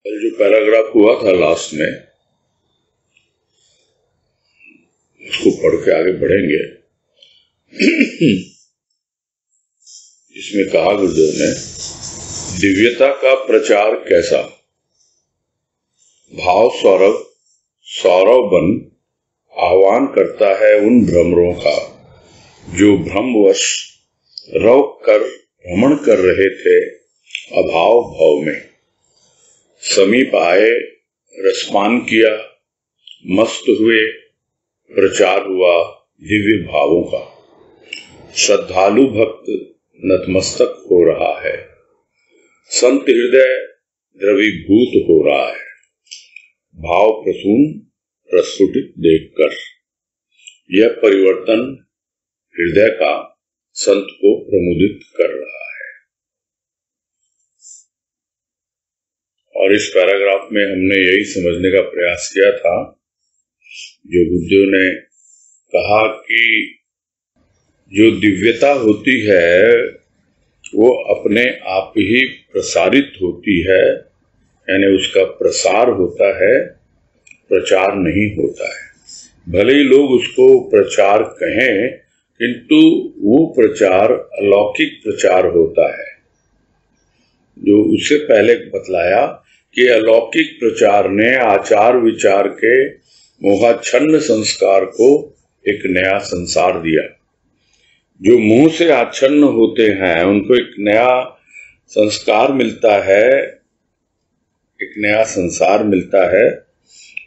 जो पैराग्राफ हुआ था लास्ट में, उसको पढ़ के आगे बढ़ेंगे। इसमें कहा गुरुदेव ने, दिव्यता का प्रचार कैसा। भाव सौरभ सौरव बन आह्वान करता है उन भ्रमरों का जो भ्रमवश रोक कर भ्रमण कर रहे थे अभाव भाव में। समीप आए, रसपान किया, मस्त हुए, प्रचार हुआ दिव्य भावों का। श्रद्धालु भक्त नतमस्तक हो रहा है, संत हृदय द्रवीभूत हो रहा है, भाव प्रसून प्रस्फुटित देखकर। यह परिवर्तन हृदय का संत को प्रमुदित कर रहा है। और इस पैराग्राफ में हमने यही समझने का प्रयास किया था, जो गुरुदेव ने कहा कि जो दिव्यता होती है वो अपने आप ही प्रसारित होती है, यानी उसका प्रसार होता है, प्रचार नहीं होता है। भले ही लोग उसको प्रचार कहें, किंतु वो प्रचार अलौकिक प्रचार होता है। जो उससे पहले बतलाया कि अलौकिक प्रचार ने आचार विचार के मोहाच्छन्न संस्कार को एक नया संसार दिया। जो मुंह से आच्छन्न होते हैं उनको एक नया संस्कार मिलता है, एक नया संसार मिलता है।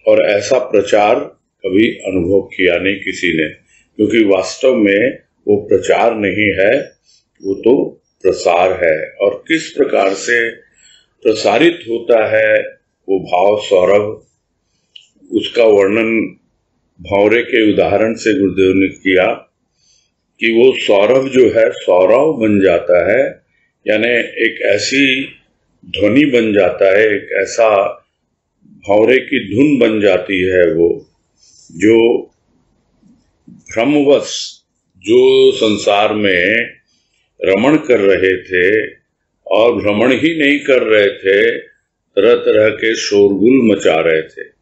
और ऐसा प्रचार कभी अनुभव किया नहीं किसी ने, क्योंकि वास्तव में वो प्रचार नहीं है, वो तो प्रसार है। और किस प्रकार से प्रसारित होता है वो भाव सौरभ, उसका वर्णन भंवरे के उदाहरण से गुरुदेव ने किया कि वो सौरभ जो है सौरव बन जाता है, यानी एक ऐसी ध्वनि बन जाता है, एक ऐसा भंवरे की धुन बन जाती है वो, जो भ्रमवश जो संसार में रमण कर रहे थे, और भ्रमण ही नहीं कर रहे थे, तरह तरह के शोरगुल मचा रहे थे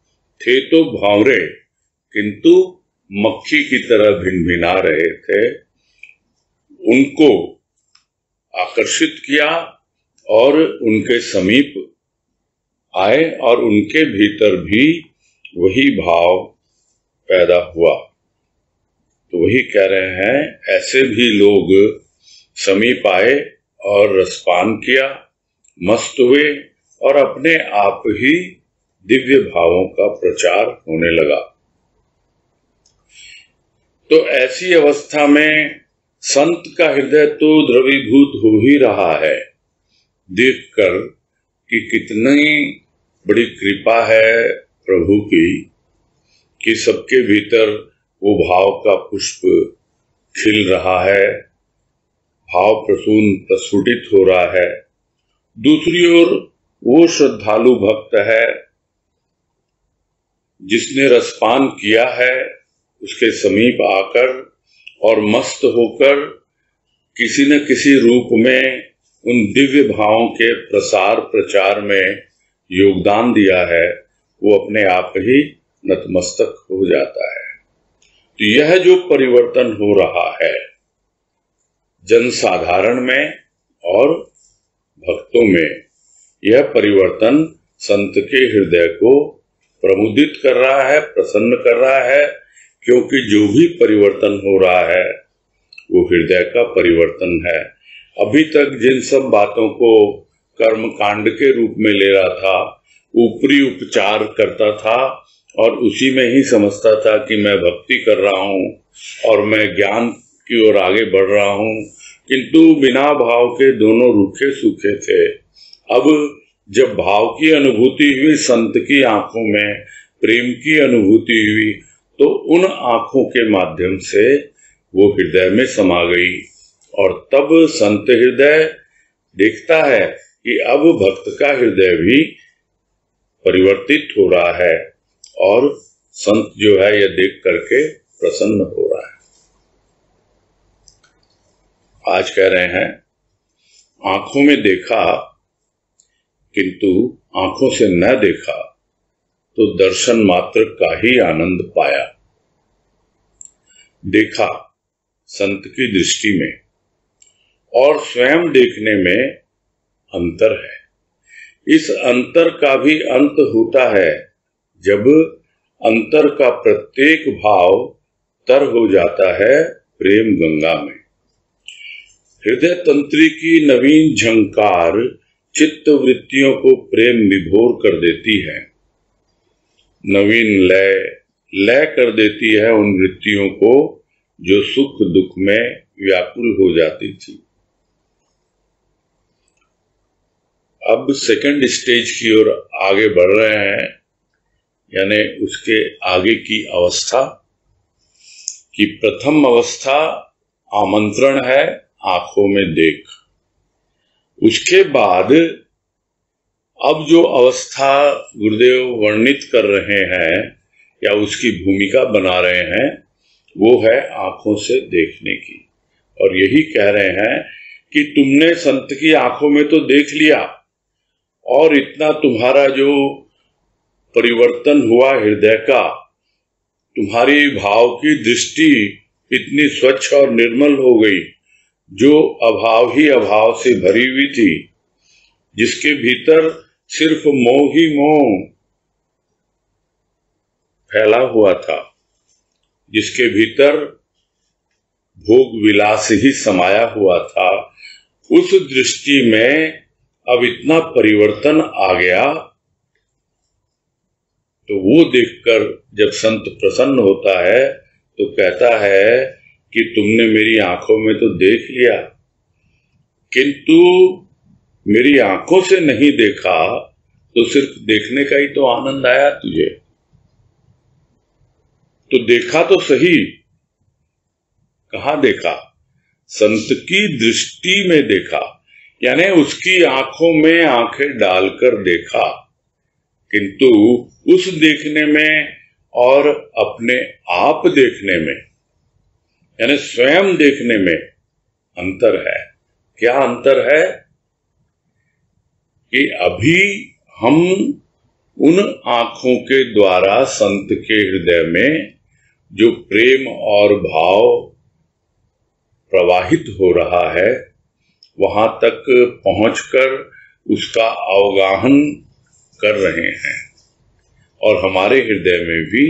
तो भांवरे, किंतु मक्खी की तरह भिनभिना रहे थे। उनको आकर्षित किया और उनके समीप आए, और उनके भीतर भी वही भाव पैदा हुआ। तो वही कह रहे हैं, ऐसे भी लोग समीप आए और रसपान किया, मस्त हुए, और अपने आप ही दिव्य भावों का प्रचार होने लगा। तो ऐसी अवस्था में संत का हृदय तो द्रवीभूत हो ही रहा है, देखकर कि कितनी बड़ी कृपा है प्रभु की, कि सबके भीतर वो भाव का पुष्प खिल रहा है, भाव प्रसून प्रस्फुटित हो रहा है। दूसरी ओर वो श्रद्धालु भक्त है जिसने रसपान किया है, उसके समीप आकर और मस्त होकर किसी न किसी रूप में उन दिव्य भावों के प्रसार प्रचार में योगदान दिया है, वो अपने आप ही नतमस्तक हो जाता है। तो यह जो परिवर्तन हो रहा है जनसाधारण में और भक्तों में, यह परिवर्तन संत के हृदय को प्रमुदित कर रहा है, प्रसन्न कर रहा है, क्योंकि जो भी परिवर्तन हो रहा है वो हृदय का परिवर्तन है। अभी तक जिन सब बातों को कर्म कांड के रूप में ले रहा था, ऊपरी उपचार करता था और उसी में ही समझता था कि मैं भक्ति कर रहा हूँ और मैं ज्ञान की ओर आगे बढ़ रहा हूँ, किंतु बिना भाव के दोनों रूखे सूखे थे। अब जब भाव की अनुभूति हुई, संत की आंखों में प्रेम की अनुभूति हुई, तो उन आंखों के माध्यम से वो हृदय में समा गई। और तब संत हृदय देखता है कि अब भक्त का हृदय भी परिवर्तित हो रहा है, और संत जो है यह देख करके प्रसन्न हो रहा है। आज कह रहे हैं, आंखों में देखा किंतु आंखों से न देखा तो दर्शन मात्र का ही आनंद पाया। देखा संत की दृष्टि में और स्वयं देखने में अंतर है। इस अंतर का भी अंत होता है जब अंतर का प्रत्येक भाव तर हो जाता है प्रेम गंगा में। हृदय तंत्री की नवीन झंकार चित्त वृत्तियों को प्रेम विभोर कर देती है, नवीन लय कर देती है उन वृत्तियों को जो सुख दुख में व्याकुल हो जाती थी। अब सेकंड स्टेज की ओर आगे बढ़ रहे हैं, यानी उसके आगे की अवस्था की प्रथम अवस्था आमंत्रण है, आंखों में देख। उसके बाद अब जो अवस्था गुरुदेव वर्णित कर रहे हैं या उसकी भूमिका बना रहे हैं वो है आंखों से देखने की। और यही कह रहे हैं कि तुमने संत की आंखों में तो देख लिया और इतना तुम्हारा जो परिवर्तन हुआ हृदय का, तुम्हारी भाव की दृष्टि इतनी स्वच्छ और निर्मल हो गई, जो अभाव ही अभाव से भरी हुई थी, जिसके भीतर सिर्फ मोह ही मोह फैला हुआ था, जिसके भीतर भोग विलास ही समाया हुआ था, उस दृष्टि में अब इतना परिवर्तन आ गया। तो वो देखकर जब संत प्रसन्न होता है तो कहता है कि तुमने मेरी आंखों में तो देख लिया, किंतु मेरी आंखों से नहीं देखा, तो सिर्फ देखने का ही तो आनंद आया तुझे। तो देखा तो सही, कहां देखा? संत की दृष्टि में देखा, यानी उसकी आंखों में आंखें डालकर देखा, किंतु उस देखने में और अपने आप देखने में, यानी स्वयं देखने में अंतर है। क्या अंतर है? कि अभी हम उन आंखों के द्वारा संत के हृदय में जो प्रेम और भाव प्रवाहित हो रहा है, वहां तक पहुंचकर उसका अवगाहन कर रहे हैं और हमारे हृदय में भी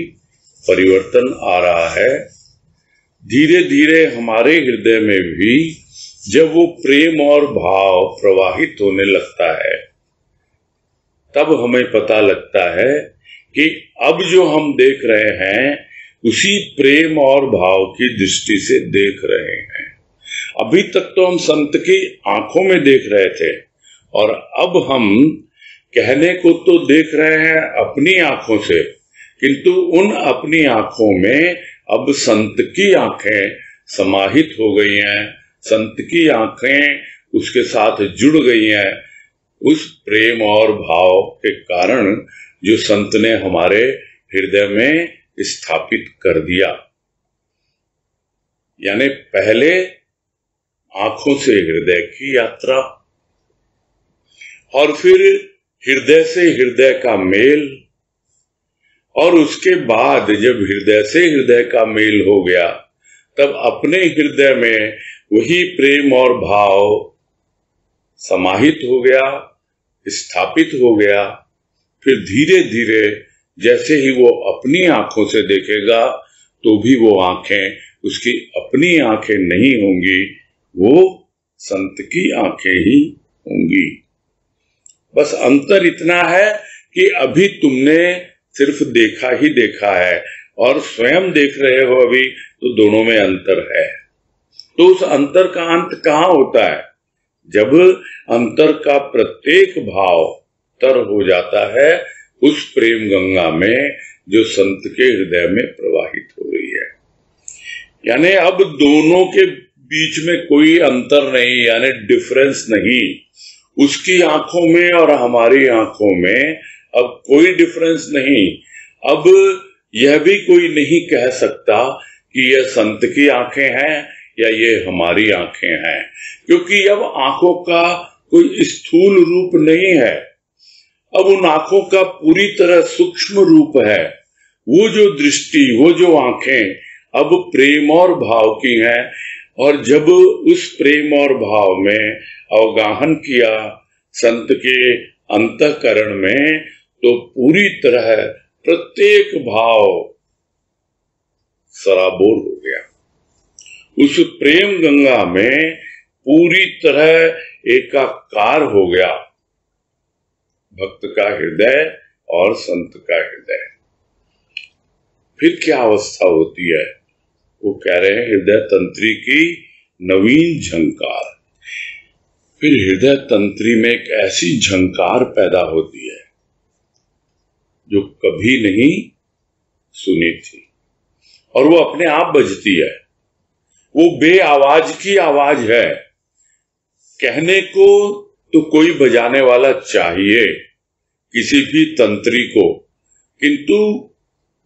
परिवर्तन आ रहा है। धीरे धीरे हमारे हृदय में भी जब वो प्रेम और भाव प्रवाहित होने लगता है, तब हमें पता लगता है कि अब जो हम देख रहे हैं उसी प्रेम और भाव की दृष्टि से देख रहे हैं। अभी तक तो हम संत की आंखों में देख रहे थे और अब हम कहने को तो देख रहे हैं अपनी आंखों से, किंतु उन अपनी आंखों में अब संत की आंखें समाहित हो गई हैं, संत की आंखें उसके साथ जुड़ गई हैं, उस प्रेम और भाव के कारण जो संत ने हमारे हृदय में स्थापित कर दिया। यानी पहले आंखों से हृदय की यात्रा और फिर हृदय से हृदय का मेल, और उसके बाद जब हृदय से हृदय का मेल हो गया तब अपने हृदय में वही प्रेम और भाव समाहित हो गया, स्थापित हो गया। फिर धीरे धीरे जैसे ही वो अपनी आंखों से देखेगा तो भी वो आंखें उसकी अपनी आंखें नहीं होंगी, वो संत की आंखें ही होंगी। बस अंतर इतना है कि अभी तुमने सिर्फ देखा ही देखा है और स्वयं देख रहे हो अभी, तो दोनों में अंतर है। तो उस अंतर का अंत कहाँ होता है? जब अंतर का प्रत्येक भाव तर हो जाता है उस प्रेम गंगा में जो संत के हृदय में प्रवाहित हो रही है। यानी अब दोनों के बीच में कोई अंतर नहीं, यानी डिफरेंस नहीं। उसकी आंखों में और हमारी आंखों में अब कोई डिफरेंस नहीं। अब यह भी कोई नहीं कह सकता कि यह संत की आंखें हैं या ये हमारी आंखें हैं, क्योंकि अब आंखों का कोई स्थूल रूप नहीं है। अब उन आंखों का पूरी तरह सूक्ष्म रूप है। वो जो दृष्टि, वो जो आंखें अब प्रेम और भाव की हैं, और जब उस प्रेम और भाव में अवगाहन किया संत के अंतःकरण में, तो पूरी तरह प्रत्येक भाव सराबोर हो गया। उस प्रेम गंगा में पूरी तरह एकाकार हो गया भक्त का हृदय और संत का हृदय। फिर क्या अवस्था होती है? वो कह रहे हैं हृदय तंत्री की नवीन झंकार। फिर हृदय तंत्री में एक ऐसी झंकार पैदा होती है जो कभी नहीं सुनी थी, और वो अपने आप बजती है। वो बे आवाज की आवाज है। कहने को तो कोई बजाने वाला चाहिए किसी भी तंत्री को, किंतु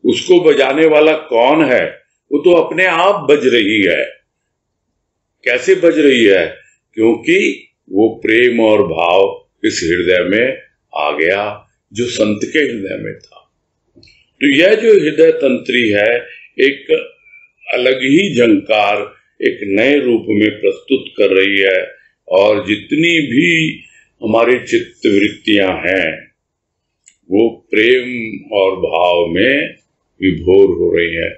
उसको बजाने वाला कौन है? वो तो अपने आप बज रही है। कैसे बज रही है? क्योंकि वो प्रेम और भाव इस हृदय में आ गया जो संत के हृदय में था। तो यह जो हृदय तंत्री है, एक अलग ही झंकार एक नए रूप में प्रस्तुत कर रही है, और जितनी भी हमारी चित्त वृत्तियां हैं वो प्रेम और भाव में विभोर हो रही हैं,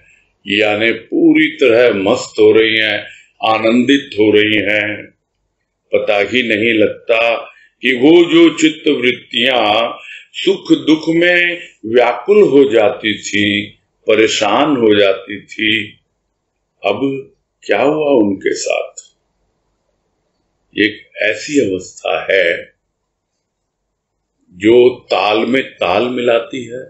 यानी पूरी तरह मस्त हो रही हैं, आनंदित हो रही हैं। पता ही नहीं लगता कि वो जो चित्त वृत्तियां सुख दुख में व्याकुल हो जाती थी, परेशान हो जाती थी, अब क्या हुआ उनके साथ? एक ऐसी अवस्था है जो ताल में ताल मिलाती है,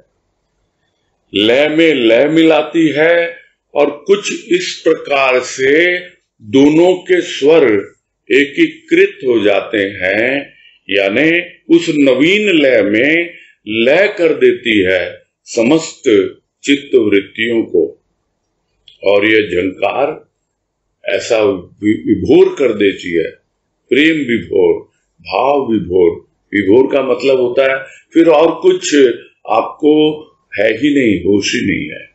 लय में लय मिलाती है, और कुछ इस प्रकार से दोनों के स्वर एकीकृत हो जाते हैं, यानी उस नवीन लय में लय कर देती है समस्त चित्त वृत्तियों को। और यह झंकार ऐसा विभोर कर देती है, प्रेम विभोर, भाव विभोर। विभोर का मतलब होता है फिर और कुछ आपको है ही नहीं, होश ही नहीं है।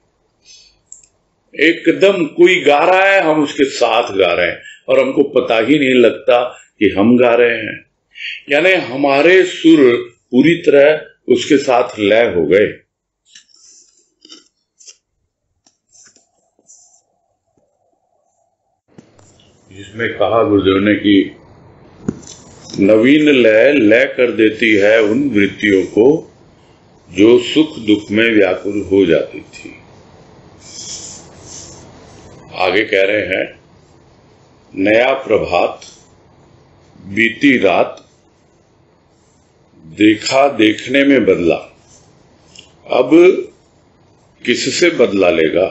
एकदम कोई गा रहा है, हम उसके साथ गा रहे हैं, और हमको पता ही नहीं लगता कि हम गा रहे हैं। यानी हमारे सुर पूरी तरह उसके साथ लय हो गए। जिसमें कहा गुरुदेव ने कि नवीन लय लय कर देती है उन वृत्तियों को जो सुख दुख में व्याकुल हो जाती थी। आगे कह रहे हैं, नया प्रभात बीती रात देखा देखने में बदला। अब किससे बदला लेगा?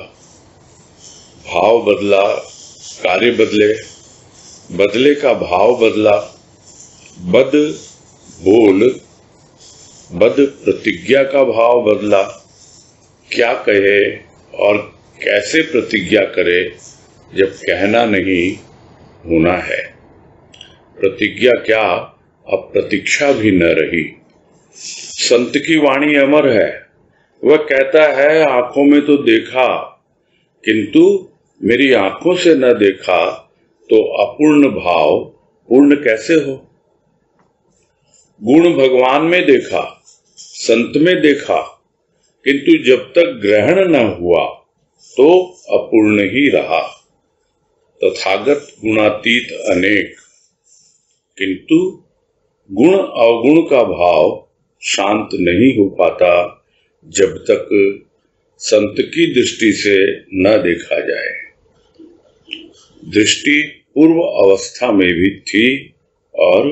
भाव बदला, कार्य बदले, बदले का भाव बदला, बद बोल, बद प्रतिज्ञा का भाव बदला। क्या कहे और कैसे प्रतिज्ञा करे जब कहना नहीं होना है? प्रतिज्ञा क्या, अब प्रतीक्षा भी न रही। संत की वाणी अमर है। वह कहता है आंखों में तो देखा, किंतु मेरी आंखों से न देखा तो अपूर्ण भाव पूर्ण कैसे हो? गुण भगवान में देखा, संत में देखा, किंतु जब तक ग्रहण न हुआ तो अपूर्ण ही रहा। तथागत गुणातीत अनेक, किंतु गुण अवगुण का भाव शांत नहीं हो पाता जब तक संत की दृष्टि से न देखा जाए। दृष्टि पूर्व अवस्था में भी थी और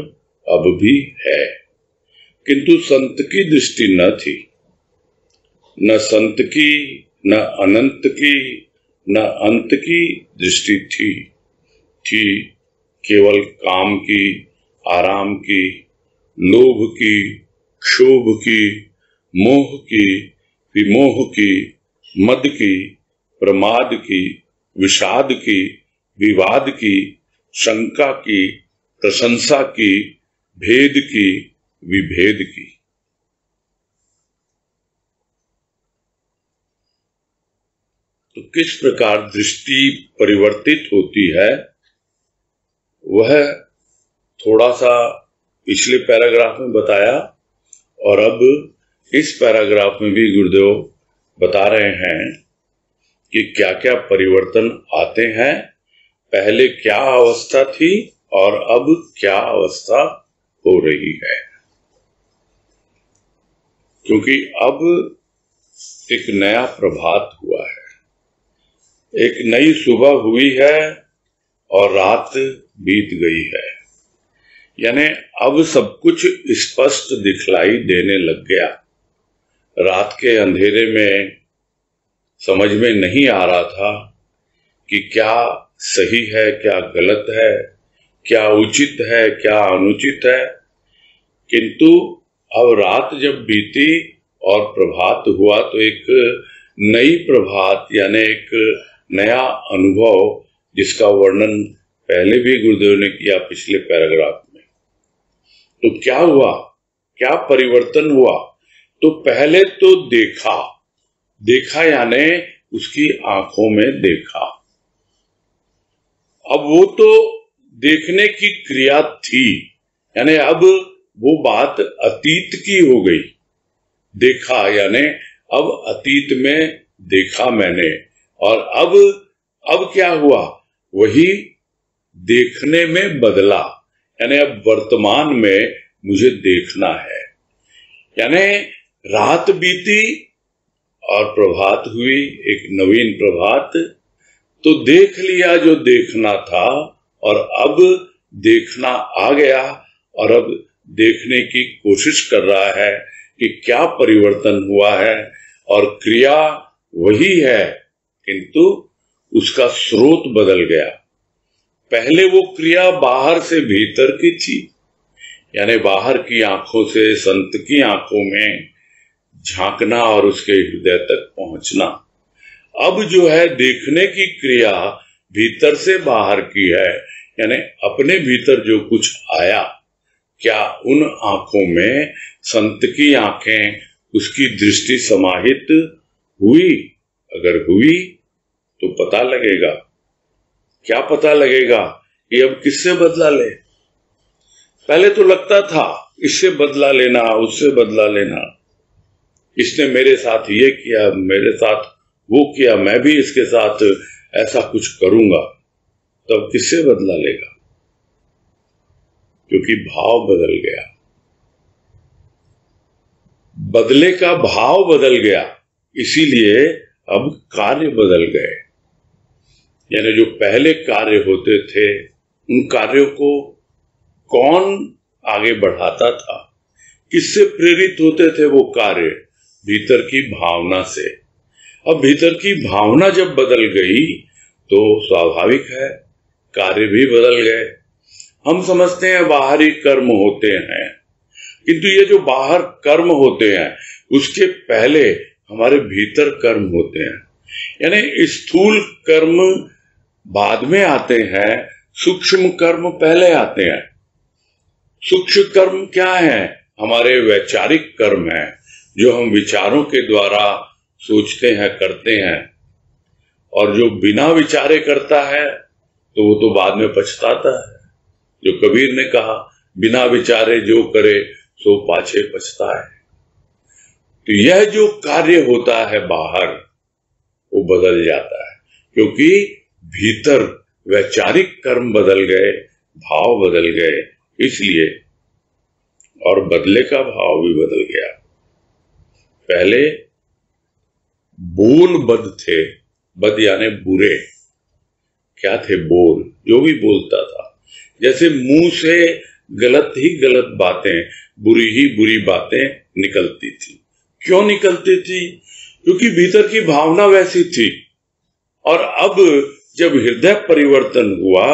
अब भी है, किंतु संत की दृष्टि न थी। न संत की, न अनंत की, न अंत की दृष्टि थी केवल काम की, आराम की, लोभ की, क्षोभ की, मोह की, विमोह की, मद की, प्रमाद की, विषाद की, विवाद की, शंका की, प्रशंसा की, भेद की, विभेद की। तो किस प्रकार दृष्टि परिवर्तित होती है वह थोड़ा सा पिछले पैराग्राफ में बताया, और अब इस पैराग्राफ में भी गुरुदेव बता रहे हैं कि क्या क्या परिवर्तन आते हैं, पहले क्या अवस्था थी और अब क्या अवस्था हो रही है। क्योंकि अब एक नया प्रभात हुआ है, एक नई सुबह हुई है और रात बीत गई है, यानी अब सब कुछ स्पष्ट दिखलाई देने लग गया। रात के अंधेरे में समझ में नहीं आ रहा था कि क्या सही है, क्या गलत है, क्या उचित है, क्या अनुचित है, किंतु अब रात जब बीती और प्रभात हुआ तो एक नई प्रभात यानी एक नया अनुभव, जिसका वर्णन पहले भी गुरुदेव ने किया पिछले पैराग्राफ में। तो क्या हुआ, क्या परिवर्तन हुआ? तो पहले तो देखा यानी उसकी आंखों में देखा। अब वो तो देखने की क्रिया थी, यानी अब वो बात अतीत की हो गई। देखा यानी अब अतीत में देखा मैंने, और अब क्या हुआ, वही देखने में बदला, यानी अब वर्तमान में मुझे देखना है। यानी रात बीती और प्रभात हुई, एक नवीन प्रभात, तो देख लिया जो देखना था, और अब देखना आ गया, और अब देखने की कोशिश कर रहा है कि क्या परिवर्तन हुआ है, और क्रिया वही है किंतु उसका स्रोत बदल गया। पहले वो क्रिया बाहर से भीतर की थी, यानी बाहर की आंखों से संत की आंखों में झांकना और उसके हृदय तक पहुंचना। अब जो है देखने की क्रिया भीतर से बाहर की है, यानी अपने भीतर जो कुछ आया, क्या उन आंखों में संत की आंखें, उसकी दृष्टि समाहित हुई? अगर हुई तो पता लगेगा। क्या पता लगेगा? कि अब किससे बदला ले। पहले तो लगता था इससे बदला लेना, उससे बदला लेना, इसने मेरे साथ ये किया, मेरे साथ वो किया, मैं भी इसके साथ ऐसा कुछ करूंगा। तब किससे बदला लेगा? क्योंकि भाव बदल गया, बदले का भाव बदल गया, इसीलिए अब कार्य बदल गए। यानी जो पहले कार्य होते थे, उन कार्यों को कौन आगे बढ़ाता था, किससे प्रेरित होते थे वो कार्य? भीतर की भावना से। अब भीतर की भावना जब बदल गई तो स्वाभाविक है कार्य भी बदल गए। हम समझते हैं बाहरी कर्म होते हैं, किंतु ये जो बाहर कर्म होते हैं उसके पहले हमारे भीतर कर्म होते हैं। यानी स्थूल कर्म बाद में आते हैं, सूक्ष्म कर्म पहले आते हैं। सूक्ष्म कर्म क्या है? हमारे वैचारिक कर्म है, जो हम विचारों के द्वारा सोचते हैं, करते हैं। और जो बिना विचारे करता है तो वो तो बाद में पछताता है। जो कबीर ने कहा, बिना विचारे जो करे सो पाछे पछता है। तो यह जो कार्य होता है बाहर, वो बदल जाता है, क्योंकि भीतर वैचारिक कर्म बदल गए, भाव बदल गए, इसलिए। और बदले का भाव भी बदल गया। पहले बोल बद थे, बद यानी बुरे। क्या थे? बोल, जो भी बोलता था। जैसे मुंह से गलत ही गलत बातें, बुरी ही बुरी बातें निकलती थी। क्यों निकलती थी? क्योंकि भीतर की भावना वैसी थी। और अब जब हृदय परिवर्तन हुआ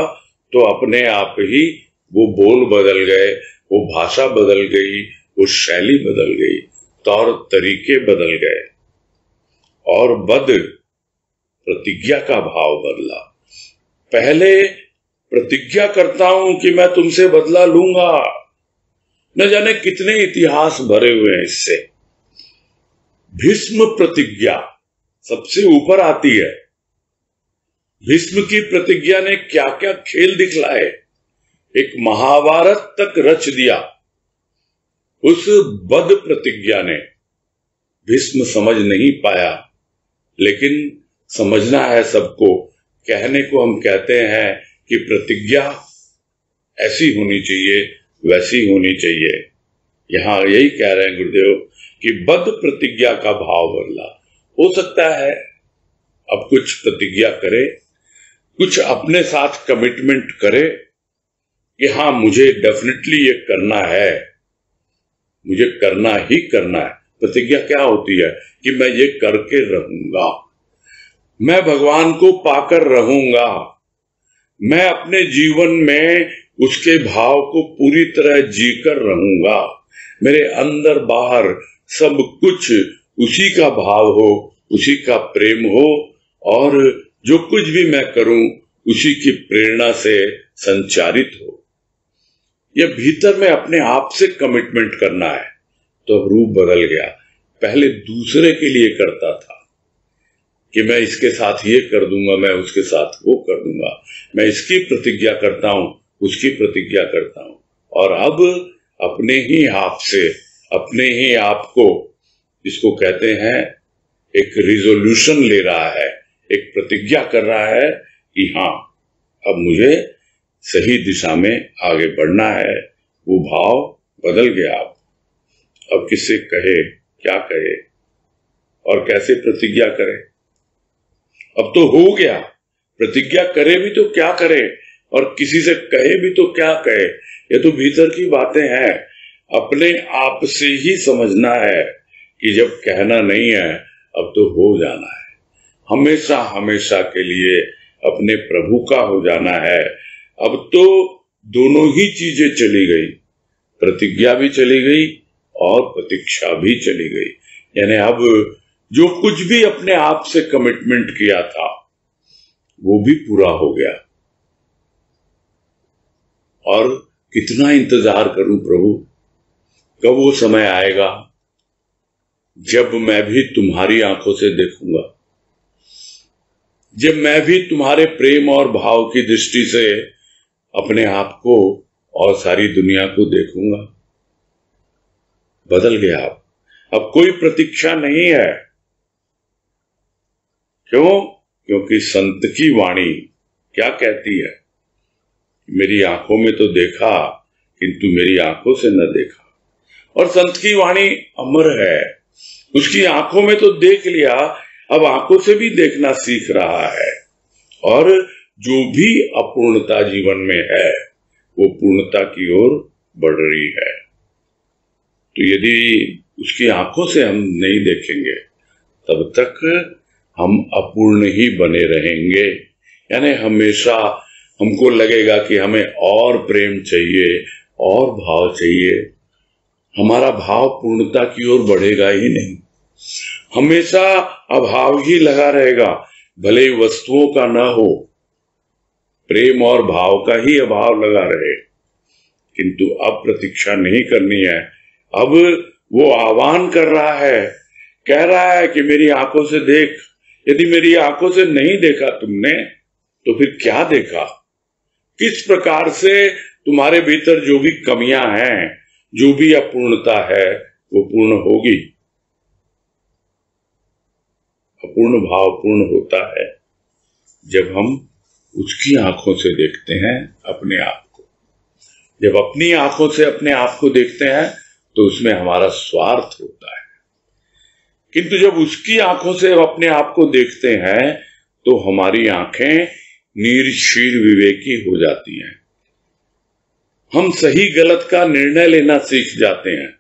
तो अपने आप ही वो बोल बदल गए, वो भाषा बदल गई, वो शैली बदल गई, तौर तरीके बदल गए। और बद प्रतिज्ञा का भाव बदला। पहले प्रतिज्ञा करता हूं कि मैं तुमसे बदला लूंगा, न जाने कितने इतिहास भरे हुए हैं इससे। भीष्म प्रतिज्ञा सबसे ऊपर आती है, भीष्म की प्रतिज्ञा ने क्या क्या खेल दिखलाए, एक महाभारत तक रच दिया। उस बद प्रतिज्ञा ने भीष्म समझ नहीं पाया, लेकिन समझना है सबको। कहने को हम कहते हैं कि प्रतिज्ञा ऐसी होनी चाहिए, वैसी होनी चाहिए। यहां यही कह रहे हैं गुरुदेव कि बद प्रतिज्ञा का भाव बदला। हो सकता है अब कुछ प्रतिज्ञा करे, कुछ अपने साथ कमिटमेंट करे कि हाँ मुझे डेफिनेटली ये करना है, मुझे करना ही करना है। प्रतिज्ञा क्या होती है कि मैं ये करके रहूंगा, मैं भगवान को पाकर रहूंगा, मैं अपने जीवन में उसके भाव को पूरी तरह जीकर रहूंगा, मेरे अंदर बाहर सब कुछ उसी का भाव हो, उसी का प्रेम हो, और जो कुछ भी मैं करूं उसी की प्रेरणा से संचारित हो। यह भीतर में अपने आप से कमिटमेंट करना है। तो रूप बदल गया। पहले दूसरे के लिए करता था कि मैं इसके साथ ये कर दूंगा, मैं उसके साथ वो कर दूंगा, मैं इसकी प्रतिज्ञा करता हूं, उसकी प्रतिज्ञा करता हूं, और अब अपने ही आप से, अपने ही आप को, इसको कहते हैं एक रिजोल्यूशन ले रहा है, एक प्रतिज्ञा कर रहा है कि हाँ अब मुझे सही दिशा में आगे बढ़ना है। वो भाव बदल गया। अब किससे कहे, क्या कहे और कैसे प्रतिज्ञा करे? अब तो हो गया। प्रतिज्ञा करे भी तो क्या करे और किसी से कहे भी तो क्या कहे? ये तो भीतर की बातें हैं। अपने आप से ही समझना है कि जब कहना नहीं है अब तो हो जाना है। हमेशा हमेशा के लिए अपने प्रभु का हो जाना है। अब तो दोनों ही चीजें चली गई, प्रतिज्ञा भी चली गई और प्रतीक्षा भी चली गई। यानी अब जो कुछ भी अपने आप से कमिटमेंट किया था वो भी पूरा हो गया। और कितना इंतजार करूं प्रभु, कब वो समय आएगा जब मैं भी तुम्हारी आंखों से देखूंगा, जब मैं भी तुम्हारे प्रेम और भाव की दृष्टि से अपने आप को और सारी दुनिया को देखूंगा। बदल गया। अब कोई प्रतीक्षा नहीं है। क्यों? क्योंकि संत की वाणी क्या कहती है? मेरी आंखों में तो देखा किंतु मेरी आंखों से न देखा। और संत की वाणी अमर है। उसकी आंखों में तो देख लिया, अब आंखों से भी देखना सीख रहा है। और जो भी अपूर्णता जीवन में है वो पूर्णता की ओर बढ़ रही है। तो यदि उसकी आंखों से हम नहीं देखेंगे तब तक हम अपूर्ण ही बने रहेंगे। यानी हमेशा हमको लगेगा कि हमें और प्रेम चाहिए और भाव चाहिए। हमारा भाव पूर्णता की ओर बढ़ेगा ही नहीं, हमेशा अभाव ही लगा रहेगा। भले ही वस्तुओं का ना हो, प्रेम और भाव का ही अभाव लगा रहे। किंतु अब प्रतीक्षा नहीं करनी है। अब वो आह्वान कर रहा है, कह रहा है कि मेरी आंखों से देख। यदि मेरी आंखों से नहीं देखा तुमने तो फिर क्या देखा? किस प्रकार से तुम्हारे भीतर जो भी कमियां हैं, जो भी अपूर्णता है वो पूर्ण होगी। अपूर्ण भाव पूर्ण होता है जब हम उसकी आंखों से देखते हैं अपने आप को। जब अपनी आंखों से अपने आप को देखते हैं तो उसमें हमारा स्वार्थ होता है। किंतु जब उसकी आंखों से अपने आप को देखते हैं तो हमारी आंखें निर्शील विवेकी हो जाती हैं। हम सही गलत का निर्णय लेना सीख जाते हैं।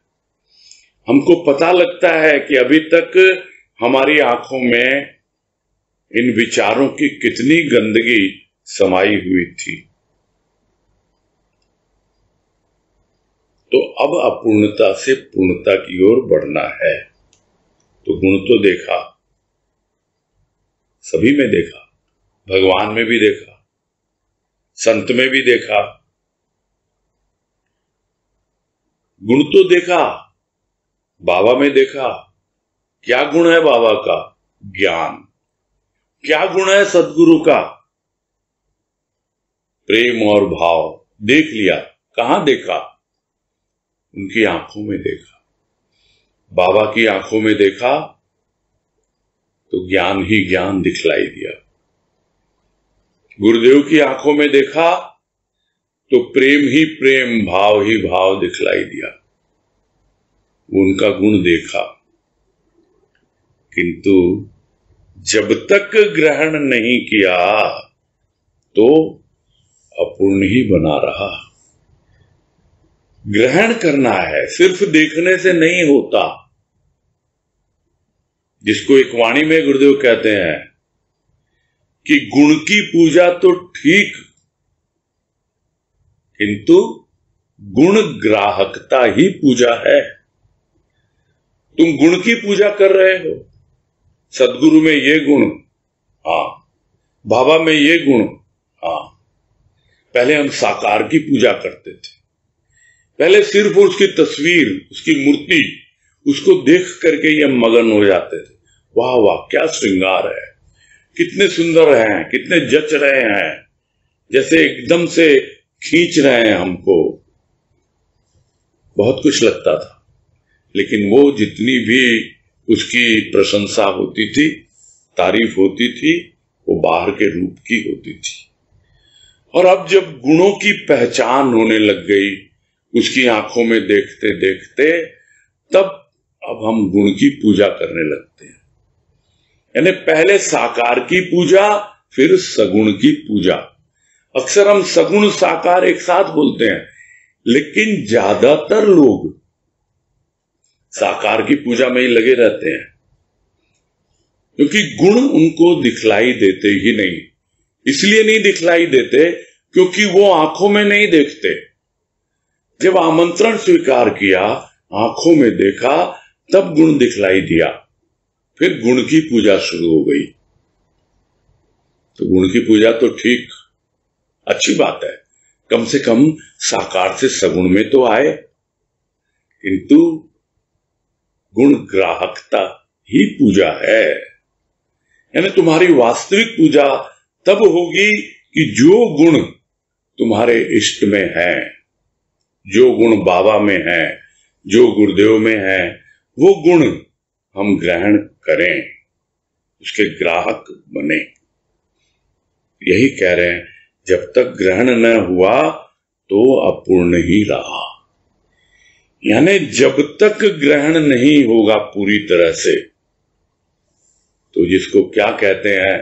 हमको पता लगता है कि अभी तक हमारी आंखों में इन विचारों की कितनी गंदगी समाई हुई थी। तो अब अपूर्णता से पूर्णता की ओर बढ़ना है। तो गुण तो देखा, सभी में देखा, भगवान में भी देखा, संत में भी देखा। गुण तो देखा, बाबा में देखा। क्या गुण है बाबा का? ज्ञान। क्या गुण है सदगुरु का? प्रेम और भाव देख लिया। कहां देखा? उनकी आंखों में देखा। बाबा की आंखों में देखा तो ज्ञान ही ज्ञान दिखलाई दिया। गुरुदेव की आंखों में देखा तो प्रेम ही प्रेम, भाव ही भाव दिखलाई दिया। उनका गुण देखा, किंतु जब तक ग्रहण नहीं किया तो अपूर्ण ही बना रहा। ग्रहण करना है, सिर्फ देखने से नहीं होता। जिसको एक वाणी में गुरुदेव कहते हैं कि गुण की पूजा तो ठीक, किंतु गुण ग्राहकता ही पूजा है। तुम गुण की पूजा कर रहे हो, सदगुरु में ये गुण, हाँ, बाबा में ये गुण, हाँ। पहले हम साकार की पूजा करते थे। पहले सिर्फ उसकी तस्वीर, उसकी मूर्ति, उसको देख करके ये मगन हो जाते थे। वाह वाह, क्या श्रृंगार है, कितने सुंदर हैं, कितने जच रहे हैं, जैसे एकदम से खींच रहे हैं हमको। बहुत कुछ लगता था, लेकिन वो जितनी भी उसकी प्रशंसा होती थी, तारीफ होती थी, वो बाहर के रूप की होती थी। और अब जब गुणों की पहचान होने लग गई उसकी आंखों में देखते देखते, तब अब हम गुण की पूजा करने लगते हैं। यानी पहले साकार की पूजा, फिर सगुण की पूजा। अक्सर हम सगुण साकार एक साथ बोलते हैं, लेकिन ज्यादातर लोग साकार की पूजा में ही लगे रहते हैं, क्योंकि गुण उनको दिखलाई देते ही नहीं। इसलिए नहीं दिखलाई देते क्योंकि वो आंखों में नहीं देखते। जब आमंत्रण स्वीकार किया, आंखों में देखा, तब गुण दिखलाई दिया, फिर गुण की पूजा शुरू हो गई। तो गुण की पूजा तो ठीक, अच्छी बात है, कम से कम साकार से सगुण में तो आए, किंतु गुण ग्राहकता ही पूजा है। यानी तुम्हारी वास्तविक पूजा तब होगी कि जो गुण तुम्हारे इष्ट में है, जो गुण बाबा में है, जो गुरुदेव में है, वो गुण हम ग्रहण करें, उसके ग्राहक बने। यही कह रहे हैं, जब तक ग्रहण न हुआ तो अपूर्ण ही रहा। यानी जब तक ग्रहण नहीं होगा पूरी तरह से, तो जिसको क्या कहते हैं,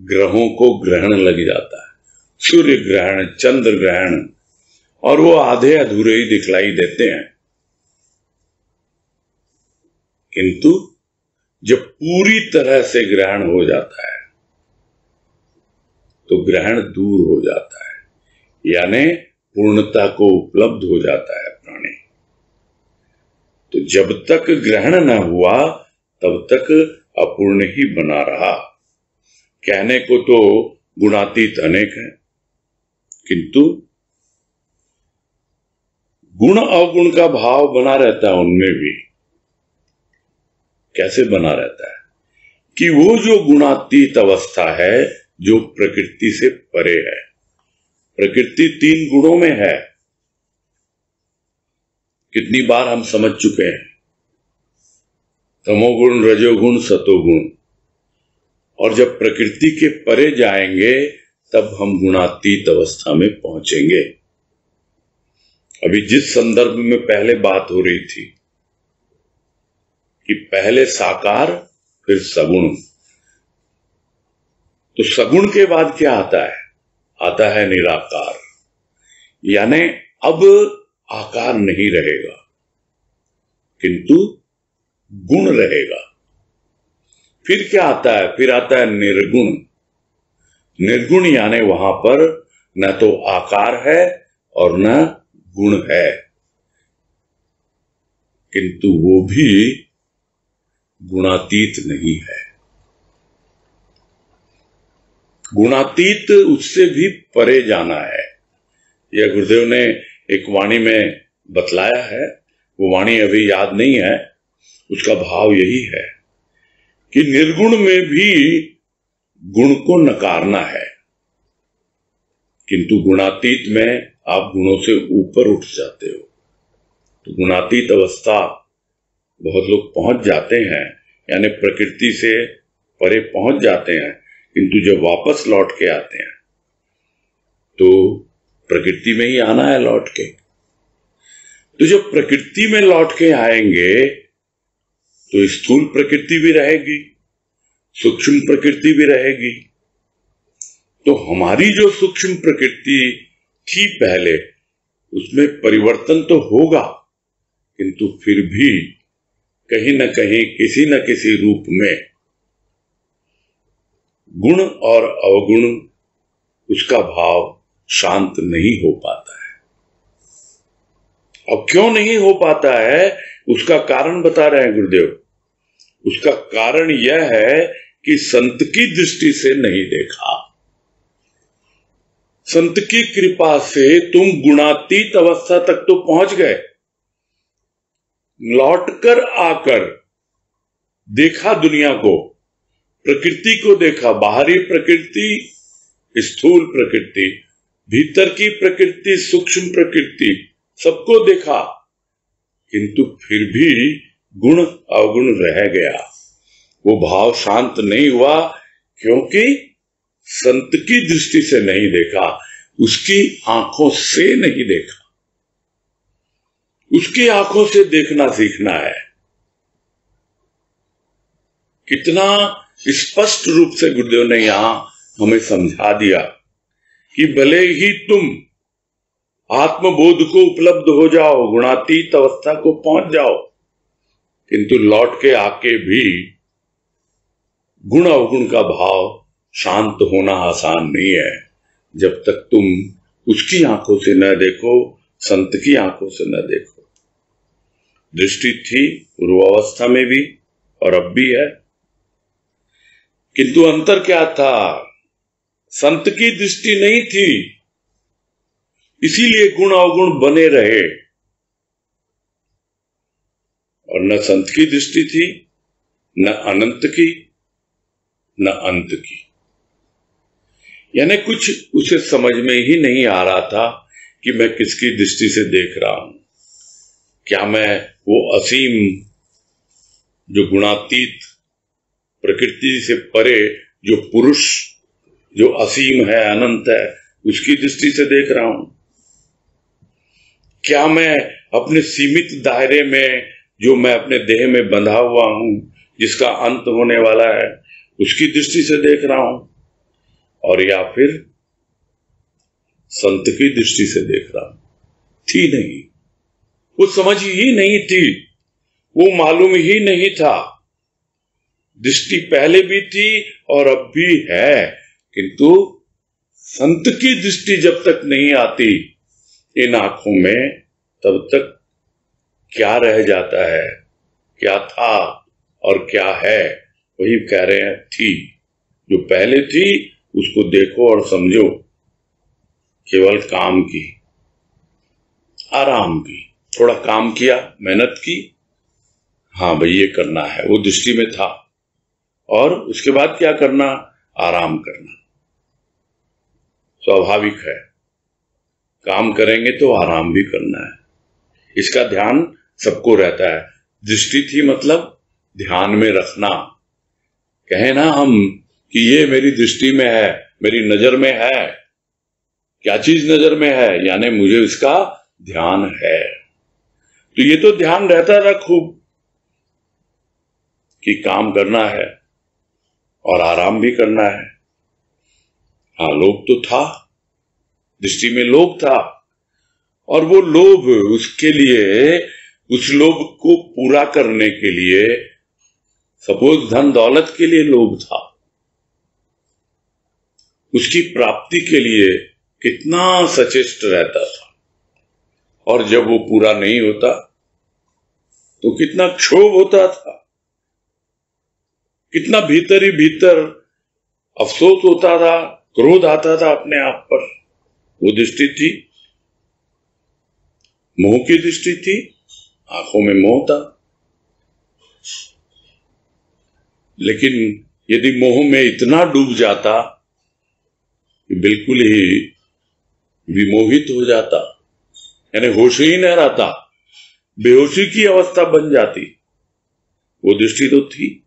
ग्रहों को ग्रहण लग जाता है, सूर्य ग्रहण, चंद्र ग्रहण, और वो आधे अधूरे ही दिखलाई देते हैं। किंतु जब पूरी तरह से ग्रहण हो जाता है तो ग्रहण दूर हो जाता है, यानी पूर्णता को उपलब्ध हो जाता है प्राणी। तो जब तक ग्रहण न हुआ तब तक अपूर्ण ही बना रहा। कहने को तो गुणातीत अनेक हैं, किंतु गुण अवगुण का भाव बना रहता है उनमें भी। कैसे बना रहता है कि वो जो गुणातीत अवस्था है, जो प्रकृति से परे है। प्रकृति 3 गुणों में है, कितनी बार हम समझ चुके हैं, तमोगुण, रजोगुण, सतोगुण। और जब प्रकृति के परे जाएंगे तब हम गुणातीत अवस्था में पहुंचेंगे। अभी जिस संदर्भ में पहले बात हो रही थी कि पहले साकार फिर सगुण, तो सगुण के बाद क्या आता है? आता है निराकार। यानी अब आकार नहीं रहेगा, किंतु गुण रहेगा। फिर क्या आता है? फिर आता है निर्गुण। निर्गुण यानी वहां पर न तो आकार है और न गुण है, किंतु वो भी गुणातीत नहीं है। गुणातीत उससे भी परे जाना है। यह गुरुदेव ने एक वाणी में बतलाया है, वो वाणी अभी याद नहीं है, उसका भाव यही है कि निर्गुण में भी गुण को नकारना है। किंतु गुणातीत में आप गुणों से ऊपर उठ जाते हो। तो गुणातीत अवस्था बहुत लोग पहुंच जाते हैं, यानी प्रकृति से परे पहुंच जाते हैं, किंतु जब वापस लौट के आते हैं तो प्रकृति में ही आना है लौट के। तो जब प्रकृति में लौट के आएंगे तो स्थूल प्रकृति भी रहेगी, सूक्ष्म प्रकृति भी रहेगी। तो हमारी जो सूक्ष्म प्रकृति थी पहले, उसमें परिवर्तन तो होगा, किंतु फिर भी कहीं न कहीं किसी न किसी रूप में गुण और अवगुण उसका भाव शांत नहीं हो पाता है। अब क्यों नहीं हो पाता है, उसका कारण बता रहे हैं गुरुदेव। उसका कारण यह है कि संत की दृष्टि से नहीं देखा। संत की कृपा से तुम गुणातीत अवस्था तक तो पहुंच गए, लौटकर आकर देखा दुनिया को, प्रकृति को देखा, बाहरी प्रकृति, स्थूल प्रकृति, भीतर की प्रकृति, सूक्ष्म प्रकृति, सबको देखा, किंतु फिर भी गुण अवगुण रह गया। वो भाव शांत नहीं हुआ, क्योंकि संत की दृष्टि से नहीं देखा, उसकी आंखों से नहीं देखा। उसकी आंखों से देखना सीखना है। कितना स्पष्ट रूप से गुरुदेव ने यहां हमें समझा दिया कि भले ही तुम आत्मबोध को उपलब्ध हो जाओ, गुणातीत अवस्था को पहुंच जाओ, किंतु लौट के आके भी गुण अवगुण का भाव शांत होना आसान नहीं है, जब तक तुम उसकी आंखों से न देखो, संत की आंखों से न देखो। दृष्टि थी पूर्वावस्था में भी और अब भी है, किंतु अंतर क्या था? संत की दृष्टि नहीं थी, इसीलिए गुण अवगुण बने रहे, और न संत की दृष्टि थी, न अनंत की, न अंत की। यानी कुछ उसे समझ में ही नहीं आ रहा था कि मैं किसकी दृष्टि से देख रहा हूं। क्या मैं वो असीम, जो गुणातीत, प्रकृति से परे जो पुरुष, जो असीम है, अनंत है, उसकी दृष्टि से देख रहा हूं? क्या मैं अपने सीमित दायरे में, जो मैं अपने देह में बंधा हुआ हूं, जिसका अंत होने वाला है, उसकी दृष्टि से देख रहा हूं? और या फिर संत की दृष्टि से देख रहा हूं? थी नहीं, वो समझ ही नहीं थी, वो मालूम ही नहीं था। दृष्टि पहले भी थी और अब भी है, किंतु संत की दृष्टि जब तक नहीं आती इन आंखों में, तब तक क्या रह जाता है, क्या था और क्या है, वही कह रहे हैं थी। जो पहले थी उसको देखो और समझो, केवल काम की, आराम की, थोड़ा काम किया, मेहनत की, हाँ भाई ये करना है, वो दृष्टि में था। और उसके बाद क्या करना? आराम करना। स्वाभाविक है, काम करेंगे तो आराम भी करना है, इसका ध्यान सबको रहता है। दृष्टि थी मतलब ध्यान में रखना। कहे ना हम कि ये मेरी दृष्टि में है, मेरी नजर में है। क्या चीज नजर में है? यानी मुझे इसका ध्यान है। तो ये तो ध्यान रहता था खूब कि काम करना है और आराम भी करना है। हाँ, लोभ तो था, दृष्टि में लोभ था, और वो लोभ, उसके लिए, उस लोभ को पूरा करने के लिए, सपोज धन दौलत के लिए लोभ था, उसकी प्राप्ति के लिए कितना सचेष्ट रहता था, और जब वो पूरा नहीं होता तो कितना क्षोभ होता था, कितना भीतर ही भीतर अफसोस होता था, क्रोध आता था अपने आप पर। वो दृष्टि थी, मोह की दृष्टि थी, आंखों में मोह था। लेकिन यदि मोह में इतना डूब जाता कि बिल्कुल ही विमोहित हो जाता, यानी होश ही न रहता, बेहोशी की अवस्था बन जाती। वो दृष्टि तो थी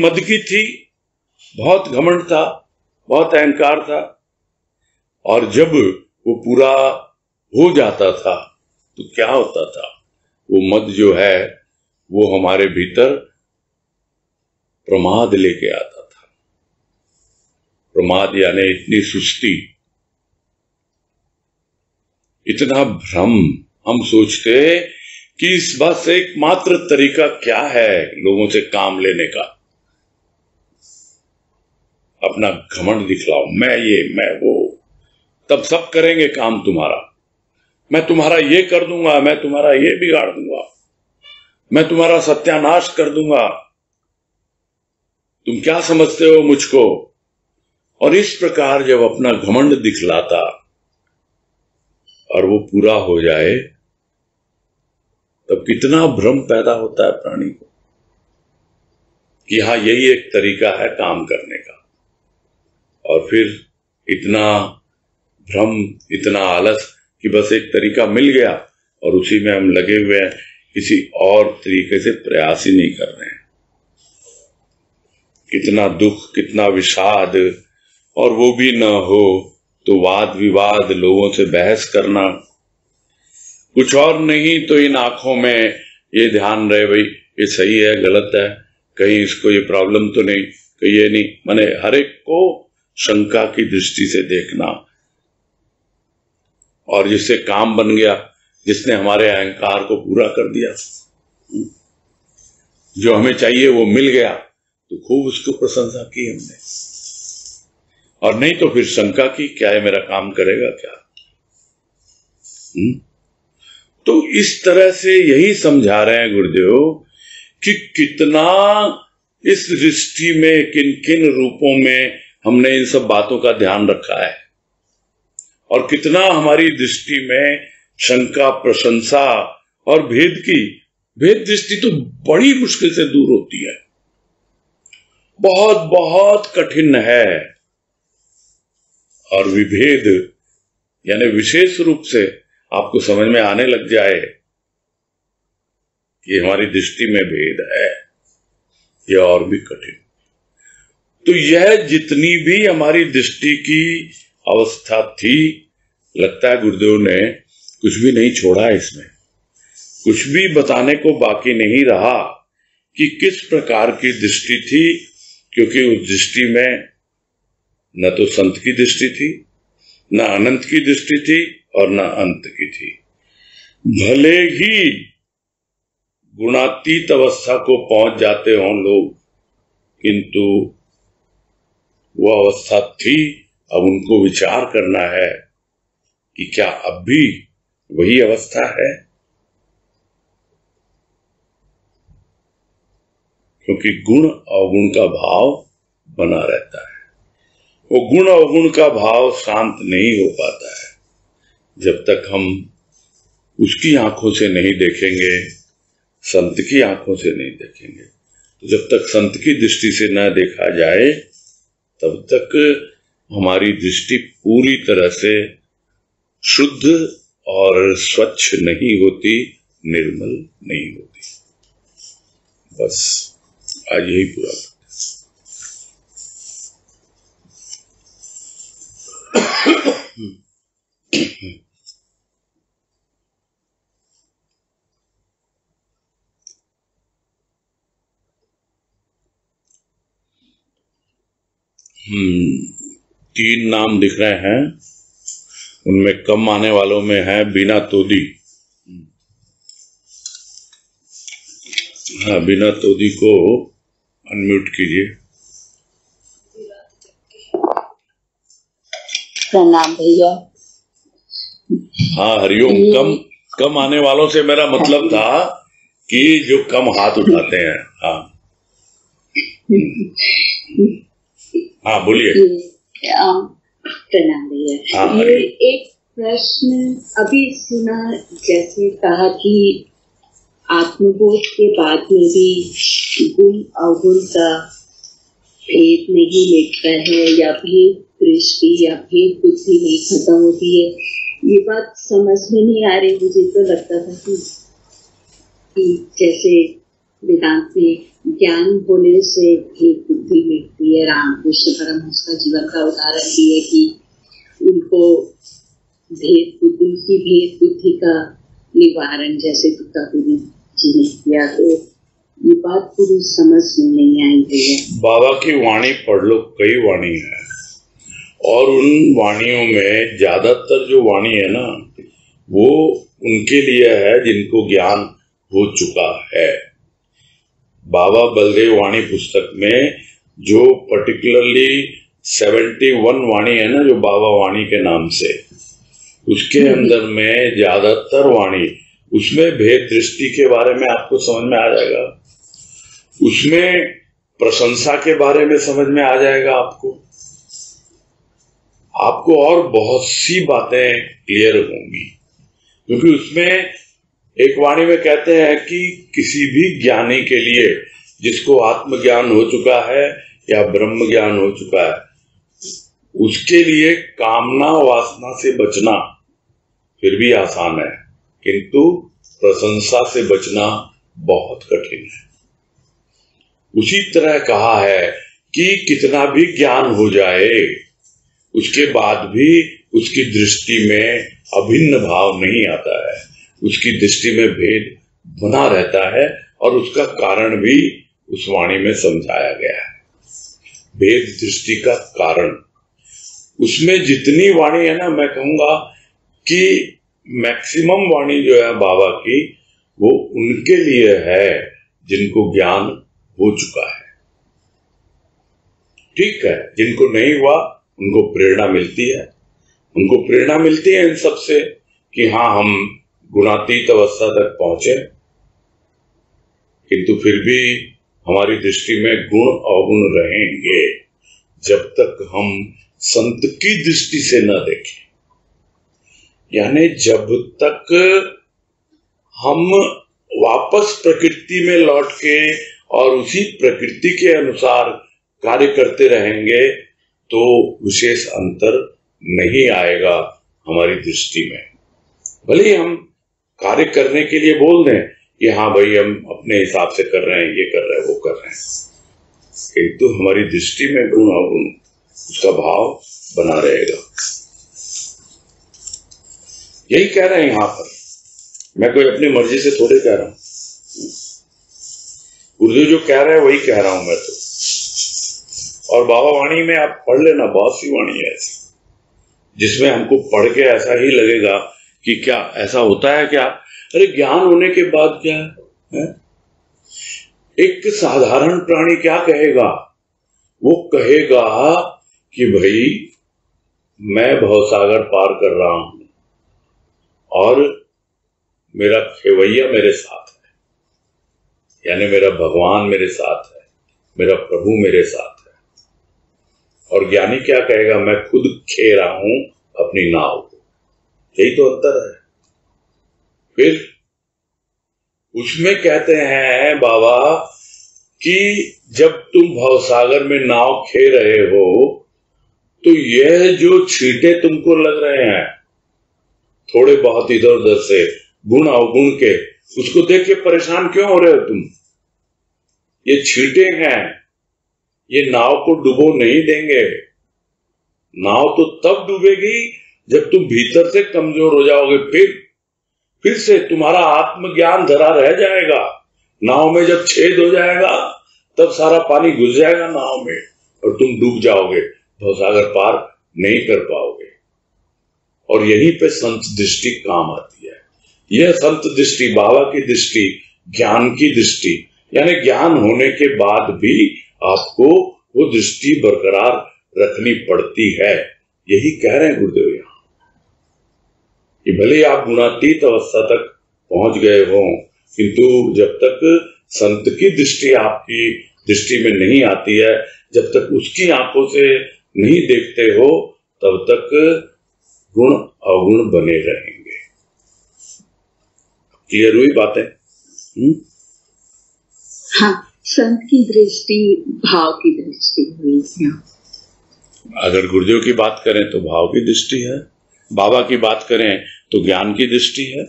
मद की थी, बहुत घमंड था, बहुत अहंकार था। और जब वो पूरा हो जाता था तो क्या होता था, वो मद जो है वो हमारे भीतर प्रमाद लेके आता था। प्रमाद यानी इतनी सुस्ती, इतना भ्रम। हम सोचते कि इस बात से एकमात्र तरीका क्या है लोगों से काम लेने का, अपना घमंड दिखलाओ, मैं ये मैं वो, तब सब करेंगे काम तुम्हारा। मैं तुम्हारा ये कर दूंगा, मैं तुम्हारा ये बिगाड़ दूंगा, मैं तुम्हारा सत्यानाश कर दूंगा, तुम क्या समझते हो मुझको। और इस प्रकार जब अपना घमंड दिखलाता और वो पूरा हो जाए तब कितना भ्रम पैदा होता है प्राणी को कि हाँ यही एक तरीका है काम करने का। और फिर इतना भ्रम, इतना आलस कि बस एक तरीका मिल गया और उसी में हम लगे हुए हैं, किसी और तरीके से प्रयास ही नहीं कर रहे हैं। कितना दुख, कितना विषाद, और वो भी न हो तो वाद विवाद, लोगों से बहस करना, कुछ और नहीं तो इन आंखों में ये ध्यान रहे भाई ये सही है गलत है, कहीं इसको ये प्रॉब्लम तो नहीं, कहीं ये नहीं, माने हर एक को शंका की दृष्टि से देखना। और जिससे काम बन गया, जिसने हमारे अहंकार को पूरा कर दिया, जो हमें चाहिए वो मिल गया, तो खूब उसको प्रशंसा की हमने। और नहीं तो फिर शंका की, क्या है मेरा काम करेगा क्या। तो इस तरह से यही समझा रहे हैं गुरुदेव कि कितना इस दृष्टि में, किन किन रूपों में हमने इन सब बातों का ध्यान रखा है, और कितना हमारी दृष्टि में शंका, प्रशंसा और भेद दृष्टि तो बड़ी मुश्किल से दूर होती है, बहुत बहुत कठिन है। और विभेद यानी विशेष रूप से आपको समझ में आने लग जाए कि हमारी दृष्टि में भेद है, यह और भी कठिन। तो यह जितनी भी हमारी दृष्टि की अवस्था थी, लगता है गुरुदेव ने कुछ भी नहीं छोड़ा, इसमें कुछ भी बताने को बाकी नहीं रहा कि किस प्रकार की दृष्टि थी, क्योंकि उस दृष्टि में न तो संत की दृष्टि थी, न अनंत की दृष्टि थी और न अंत की थी। भले ही गुणातीत अवस्था को पहुंच जाते हों लोग, किंतु वो अवस्था थी। अब उनको विचार करना है कि क्या अब भी वही अवस्था है, क्योंकि गुण अवगुण का भाव बना रहता है। वो गुण अवगुण का भाव शांत नहीं हो पाता है जब तक हम उसकी आंखों से नहीं देखेंगे, संत की आंखों से नहीं देखेंगे। तो जब तक संत की दृष्टि से न देखा जाए तब तक हमारी दृष्टि पूरी तरह से शुद्ध और स्वच्छ नहीं होती, निर्मल नहीं होती। बस आज यही पूरा। तीन नाम दिख रहे हैं, उनमें कम आने वालों में है बीना तोदी। हाँ, बीना तोदी को अनम्यूट कीजिए। प्रणाम भैया। हाँ, हरिओम। कम आने वालों से मेरा मतलब था कि जो कम हाथ उठाते हैं। हाँ हाँ, बोलिए। प्रणाम भैया। ये एक प्रश्न अभी सुना, जैसे कहा कि आत्मबोध के बाद में भी गुण अवगुण का भेद नहीं मिटता है, या भेद दृष्टि या भेद बुद्धि नहीं खत्म होती है, ये बात समझ में नहीं आ रही। मुझे तो लगता था कि जैसे वेदांत में ज्ञान होने से भेद बुद्धि मिटती है। रामकृष्ण परमहंस का जीवन का उदाहरण भी है कि उनको भेद बुद्धि का निवारण जैसे तुकापुरी जी ने किया। तो ये बात पूरी समझ में नहीं आई है। बाबा की वाणी पढ़ लो, कई वाणी है, और उन वाणियों में ज्यादातर जो वाणी है ना, वो उनके लिए है जिनको ज्ञान हो चुका है। बाबा बलदेव वाणी पुस्तक में जो पर्टिकुलरली 71 वाणी है ना, जो बाबा वाणी के नाम से, उसके अंदर में ज्यादातर वाणी, उसमें भेद दृष्टि के बारे में आपको समझ में आ जाएगा, उसमें प्रशंसा के बारे में समझ में आ जाएगा आपको और बहुत सी बातें क्लियर होंगी। क्योंकि उसमें एक वाणी में कहते हैं कि किसी भी ज्ञानी के लिए जिसको आत्मज्ञान हो चुका है या ब्रह्म ज्ञान हो चुका है, उसके लिए कामना वासना से बचना फिर भी आसान है, किंतु प्रशंसा से बचना बहुत कठिन है। उसी तरह कहा है कि कितना भी ज्ञान हो जाए, उसके बाद भी उसकी दृष्टि में अभिन्न भाव नहीं आता है, उसकी दृष्टि में भेद बना रहता है, और उसका कारण भी उस वाणी में समझाया गया है। भेद दृष्टि का कारण उसमें जितनी वाणी है ना, मैं कहूंगा कि मैक्सिमम वाणी जो है बाबा की, वो उनके लिए है जिनको ज्ञान हो चुका है। ठीक है, जिनको नहीं हुआ उनको प्रेरणा मिलती है, उनको प्रेरणा मिलती है इन सबसे कि हाँ, हम गुणातीत अवस्था तक पहुंचे, किंतु फिर भी हमारी दृष्टि में गुण अवगुण रहेंगे जब तक हम संत की दृष्टि से न देखें। यानी जब तक हम वापस प्रकृति में लौट के और उसी प्रकृति के अनुसार कार्य करते रहेंगे तो विशेष अंतर नहीं आएगा हमारी दृष्टि में। भले हम कार्य करने के लिए बोल दें कि हाँ भाई, हम अपने हिसाब से कर रहे हैं, ये कर रहे हैं, वो कर रहे हैं, किंतु हमारी दृष्टि में गुण अवगुण उसका भाव बना रहेगा। यही कह रहे हैं यहाँ पर, मैं कोई अपनी मर्जी से थोड़े कह रहा हूं, गुरुदेव जो कह रहे हैं वही कह रहा हूं मैं तो। और बाबा वाणी में आप पढ़ लेना, बहुत सी वाणी है ऐसी जिसमें हमको पढ़ के ऐसा ही लगेगा कि क्या ऐसा होता है क्या? अरे ज्ञान होने के बाद क्या है? एक साधारण प्राणी क्या कहेगा? वो कहेगा कि भाई मैं भवसागर पार कर रहा हूं और मेरा खेवैया मेरे साथ है, यानी मेरा भगवान मेरे साथ है, मेरा प्रभु मेरे साथ है। और ज्ञानी क्या कहेगा? मैं खुद खे रहा हूं अपनी नाव को। यही तो अंतर है। फिर उसमें कहते हैं बाबा कि जब तुम भवसागर में नाव खे रहे हो तो यह जो छींटे तुमको लग रहे हैं थोड़े बहुत इधर उधर से गुण अवगुण के, उसको देख के परेशान क्यों हो रहे हो तुम? ये छींटे हैं, ये नाव को डुबो नहीं देंगे। नाव तो तब डूबेगी जब तुम भीतर से कमजोर हो जाओगे, फिर से तुम्हारा आत्मज्ञान धरा रह जाएगा। नाव में जब छेद हो जाएगा तब सारा पानी घुस जाएगा नाव में और तुम डूब जाओगे, भवसागर पार नहीं कर पाओगे। और यहीं पे संत दृष्टि काम आती है। यह संत दृष्टि, बाबा की दृष्टि, ज्ञान की दृष्टि, यानी ज्ञान होने के बाद भी आपको वो दृष्टि बरकरार रखनी पड़ती है। यही कह रहे हैं गुरुदेव यहाँ कि भले आप गुणातीत अवस्था तक पहुंच गए हो, किंतु जब तक संत की दृष्टि आपकी दृष्टि में नहीं आती है, जब तक उसकी आंखों से नहीं देखते हो, तब तक गुण अवगुण बने रहेंगे। क्लियर हुई बातें? हाँ, संत की दृष्टि भाव की दृष्टि हुई। अगर गुरुदेव की बात करें तो भाव की दृष्टि है, बाबा की बात करें तो ज्ञान की दृष्टि है।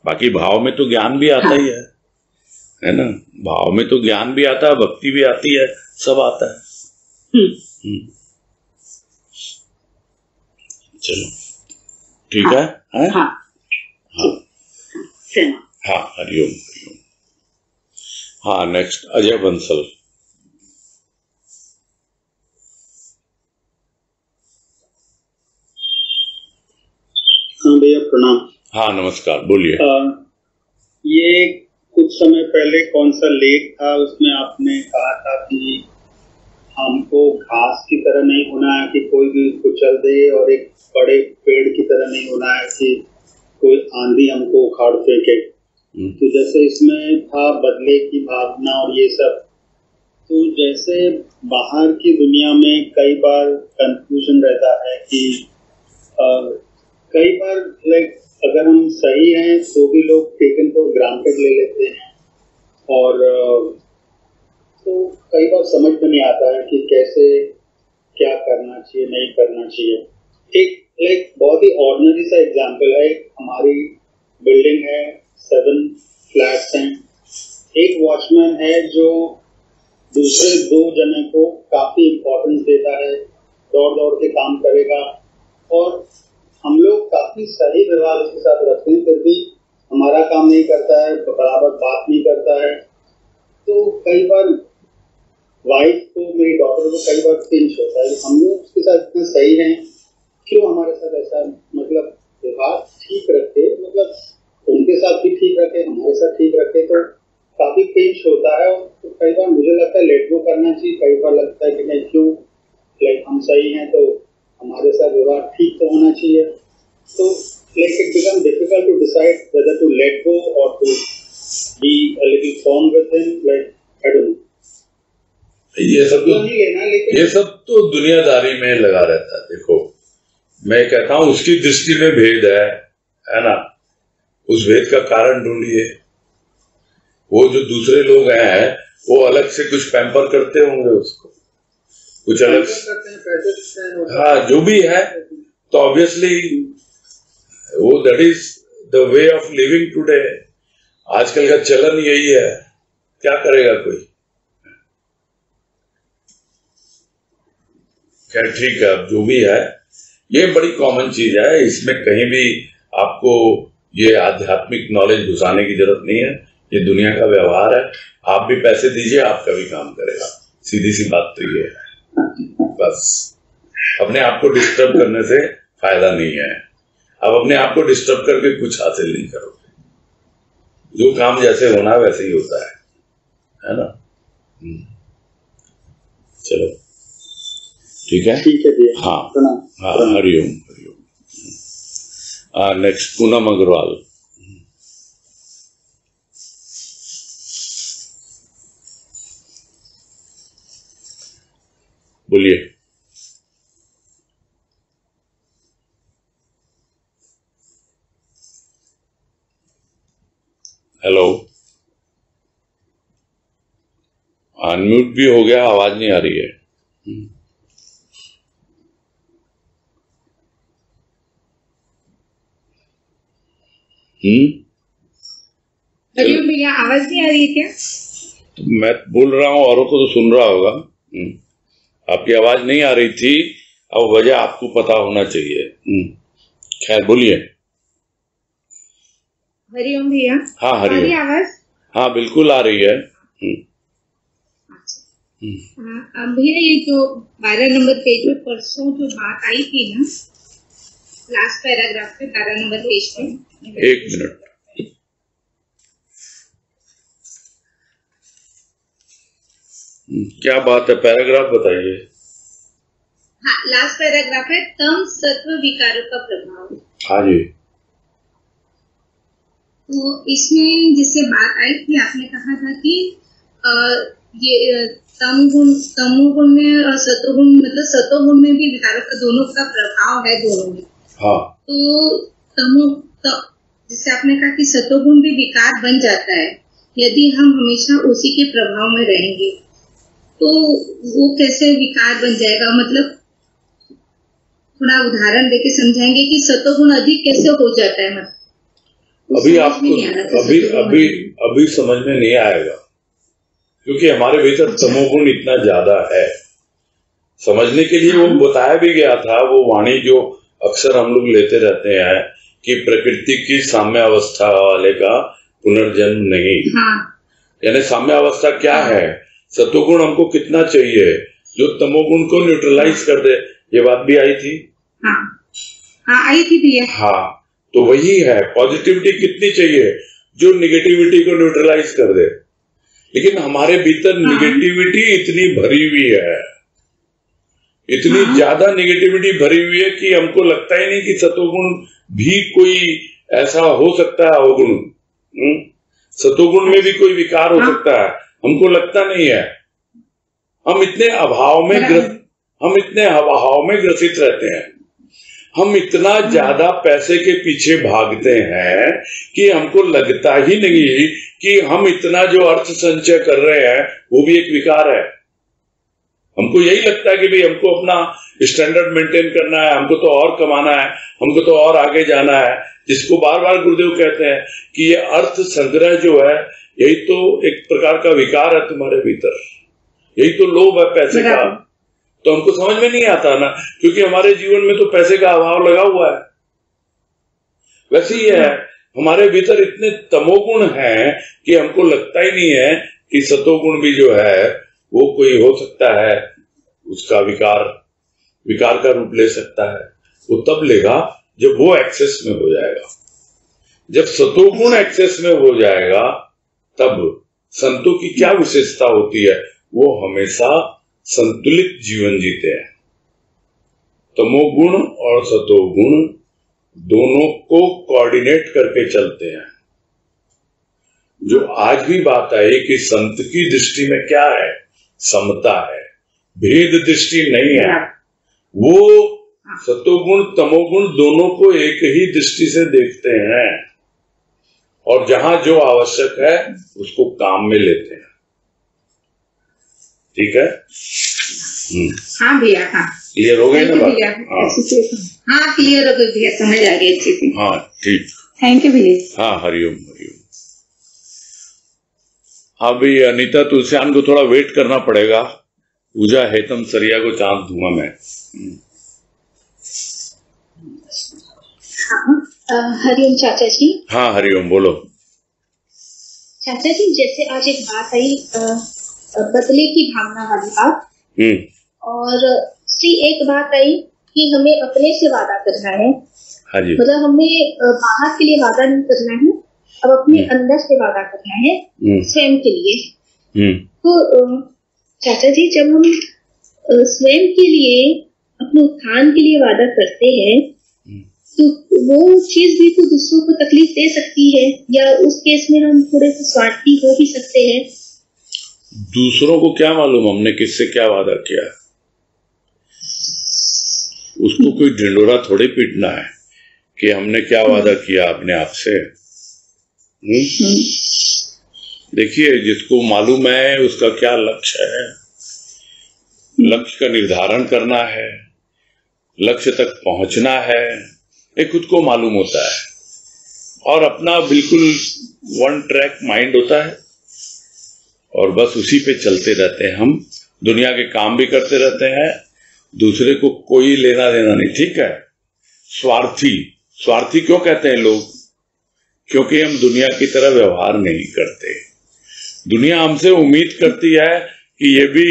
बाकी भाव में तो ज्ञान भी आता ही है ना। भाव में तो ज्ञान भी आता है, भक्ति भी आती है, सब आता है। चलो ठीक है। हाँ हाँ हाँ, हरिओम हरिओम। हाँ, नेक्स्ट अजय बंसल। हाँ भैया प्रणाम। हाँ नमस्कार, बोलिए। ये कुछ समय पहले कौन सा लेख था, उसमें आपने कहा था कि हमको घास की तरह नहीं होना है कि कोई भी कुचल दे, और एक बड़े पेड़ की तरह नहीं होना है कि कोई आंधी हमको उखाड़ फेंके। तो जैसे इसमें था बदले की भावना और ये सब, तो जैसे बाहर की दुनिया में कई बार कंफ्यूजन रहता है कि कई बार लाइक अगर हम सही हैं तो भी लोग टेकन फॉर ग्रांटेड ले लेते हैं, और तो कई बार समझ में नहीं आता है कि कैसे क्या करना चाहिए, नहीं करना चाहिए। एक लाइक बहुत ही ऑर्डिनरी सा एग्जांपल है, हमारी बिल्डिंग है, 7 फ्लैट्स हैं, एक वॉचमैन है जो दूसरे 2 जने को काफी इम्पोर्टेंस देता है, दौड़ दौड़ के काम करेगा, और हम लोग काफी सही व्यवहार उसके साथ रखते हैं, फिर भी हमारा काम नहीं करता है, बराबर बात नहीं करता है। तो कई बार वाइफ को, मेरी डॉटर को कई बार पिंच होता है, हम लोग उसके साथ इतना सही हैं, क्यों हमारे साथ ऐसा मतलब व्यवहार ठीक रखे, मतलब उनके साथ भी ठीक रखे, हमारे साथ ठीक रखे, तो काफी पिंच होता है। तो कई बार मुझे लगता है लेट गो करना चाहिए, कई बार लगता है कि नहीं क्यों, लाइक हम सही हैं तो हमारे साथ व्यवहार ठीक तो होना चाहिए। तो like it become difficult to decide whether to let go or to be a little firm with him, like I don't know. ये सब तो दुनियादारी में लगा रहता है। देखो, मैं कहता हूं उसकी दृष्टि में भेद है ना, उस भेद का कारण ढूंढिए। वो जो दूसरे लोग हैं वो अलग से कुछ पैम्पर करते होंगे उसको, कुछ अलग से, हाँ जो भी है, तो ऑब्वियसली वो that is the way of living today. आजकल का चलन यही है, क्या करेगा कोई। खैर ठीक है, अब जो भी है ये बड़ी कॉमन चीज है, इसमें कहीं भी आपको ये आध्यात्मिक नॉलेज घुसाने की जरूरत नहीं है, ये दुनिया का व्यवहार है। आप भी पैसे दीजिए, आपका भी काम करेगा, सीधी सी बात तो ये है। बस अपने आप को डिस्टर्ब करने से फायदा नहीं है। अब अपने आप को डिस्टर्ब करके कुछ हासिल नहीं करोगे, जो काम जैसे होना वैसे ही होता है ना। चलो ठीक है भैया। हाँ हाँ, हरिओम हरिओम। नेक्स्ट पूनम अग्रवाल। बोलिए। हेलो, अनम्यूट भी हो गया, आवाज नहीं आ रही है। हरिओम भैया, आवाज नहीं आ रही है क्या? तो मैं बोल रहा हूँ, औरों को तो सुन रहा होगा। आपकी आवाज नहीं आ रही थी, अब वजह आपको पता होना चाहिए। खैर बोलिए। हरिओम भैया। हाँ हरिओम। आवाज? हाँ बिल्कुल आ रही है। भैया ये जो 12 नंबर पेज में परसों जो बात आई थी ना, लास्ट पैराग्राफ पे 12 नंबर पेज पे, 1 मिनट। क्या बात है, पैराग्राफ बताइए। हाँ, लास्ट पैराग्राफ है, तम सत्व विकारों का प्रभाव। हाँ जी। तो इसमें जिससे बात आई थी, आपने कहा था कि ये तमोगुण में और सतोगुण, मतलब सतोगुण में भी विकारों का, दोनों का प्रभाव है, दोनों में। हाँ। तो जिससे आपने कहा कि सतोगुण भी विकार बन जाता है, यदि हम हमेशा उसी के प्रभाव में रहेंगे तो वो कैसे विकार बन जाएगा? मतलब थोड़ा उदाहरण देके समझाएंगे कि सतोगुण अधिक कैसे हो जाता है? मतलब अभी आपको अभी समझ में नहीं आएगा, क्योंकि हमारे भीतर तमोगुण इतना ज्यादा है। समझने के लिए वो बताया भी गया था, वो वाणी जो अक्सर हम लोग लेते रहते हैं कि प्रकृति की साम्यावस्था वाले का पुनर्जन्म नहीं। यानी साम्यावस्था क्या है? सतोगुण हमको कितना चाहिए जो तमोगुण को न्यूट्रलाइज कर दे। ये बात भी आई थी। आई थी भैया। हाँ, तो वही है, पॉजिटिविटी कितनी चाहिए जो निगेटिविटी को न्यूट्रलाइज कर दे। लेकिन हमारे भीतर निगेटिविटी इतनी भरी हुई है, इतनी ज्यादा निगेटिविटी भरी हुई है कि हमको लगता ही नहीं कि सतोगुण भी कोई ऐसा हो सकता है अवगुण। सतोगुण में भी कोई विकार हो सकता है, हमको लगता नहीं है। हम इतने अभाव में ग्रसित रहते हैं, हम इतना ज्यादा पैसे के पीछे भागते हैं कि हमको लगता ही नहीं कि हम इतना जो अर्थ संचय कर रहे हैं वो भी एक विकार है। हमको यही लगता है कि भाई हमको अपना स्टैंडर्ड मेंटेन करना है, हमको तो और कमाना है, हमको तो और आगे जाना है। जिसको बार बार गुरुदेव कहते हैं कि ये अर्थ संग्रह जो है यही तो एक प्रकार का विकार है तुम्हारे भीतर, यही तो लोभ है पैसे का। तो हमको समझ में नहीं आता ना, क्योंकि हमारे जीवन में तो पैसे का अभाव लगा हुआ है। वैसे ही है, हमारे भीतर इतने तमोगुण हैं कि हमको लगता ही नहीं है कि सतोगुण भी जो है वो कोई हो सकता है, उसका विकार का रूप ले सकता है। वो तब लेगा जब वो एक्सेस में हो जाएगा। जब सतोगुण एक्सेस में हो जाएगा तब संतों की क्या विशेषता होती है? वो हमेशा संतुलित जीवन जीते हैं। तमोगुण और सतोगुण दोनों को कोऑर्डिनेट करके चलते हैं। जो आज भी बात आई कि संत की दृष्टि में क्या है? समता है, भेद दृष्टि नहीं है। वो सतोगुण तमोगुण दोनों को एक ही दृष्टि से देखते हैं और जहां जो आवश्यक है उसको काम में लेते हैं। ठीक है? हाँ भैया, हाँ क्लियर हो गई ना बात? हाँ क्लियर हो गई भैया, समझ आ गई अच्छे से। हाँ ठीक, थैंक यू भैया। हाँ हरिओम हरिओम। अभी अनीता तुलसियान को थोड़ा वेट करना पड़ेगा। पूजा हेतम सरिया को चांस दूंगा मैं। हरिओम चाचा जी। हाँ हरिओम, बोलो चाचा जी। जैसे आज एक बात आई बदले की भावना वाली बात, और सी एक बात आई कि हमें अपने से वादा करना है। हाँ जी। मतलब हमें बाहर के लिए वादा नहीं करना है, अब अपने अंदर से वादा करना है स्वयं के लिए। तो चाचा जी, जब हम स्वयं के लिए अपने उत्थान के लिए वादा करते हैं तो वो चीज भी तो दूसरों को तकलीफ दे सकती है, या उस केस में हम थोड़े से स्वार्थी हो भी सकते हैं। दूसरों को क्या मालूम हमने किससे क्या वादा किया? उसको कोई ढिंडोरा थोड़ी पीटना है कि हमने क्या वादा किया अपने आप से। देखिए, जिसको मालूम है उसका क्या लक्ष्य है, लक्ष्य का निर्धारण करना है, लक्ष्य तक पहुंचना है, ये खुद को मालूम होता है। और अपना बिल्कुल वन ट्रैक माइंड होता है और बस उसी पे चलते रहते हैं। हम दुनिया के काम भी करते रहते हैं, दूसरे को कोई लेना देना नहीं। ठीक है? स्वार्थी क्यों कहते हैं लोग? क्योंकि हम दुनिया की तरह व्यवहार नहीं करते। दुनिया हमसे उम्मीद करती है कि ये भी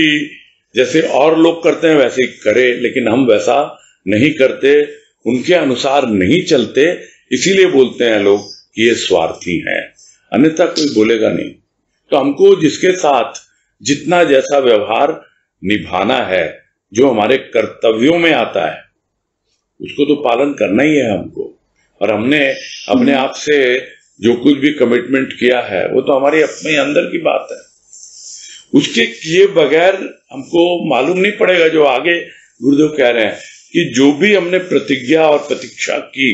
जैसे और लोग करते हैं वैसे ही करे, लेकिन हम वैसा नहीं करते, उनके अनुसार नहीं चलते। इसीलिए बोलते हैं लोग कि ये स्वार्थी हैं, अन्यथा कोई बोलेगा नहीं। तो हमको जिसके साथ जितना जैसा व्यवहार निभाना है, जो हमारे कर्तव्यों में आता है, उसको तो पालन करना ही है हमको। और हमने अपने आप से जो कुछ भी कमिटमेंट किया है वो तो हमारे अपने अंदर की बात है। उसके किए बगैर हमको मालूम नहीं पड़ेगा। जो आगे गुरुदेव कह रहे हैं कि जो भी हमने प्रतिज्ञा और प्रतीक्षा की,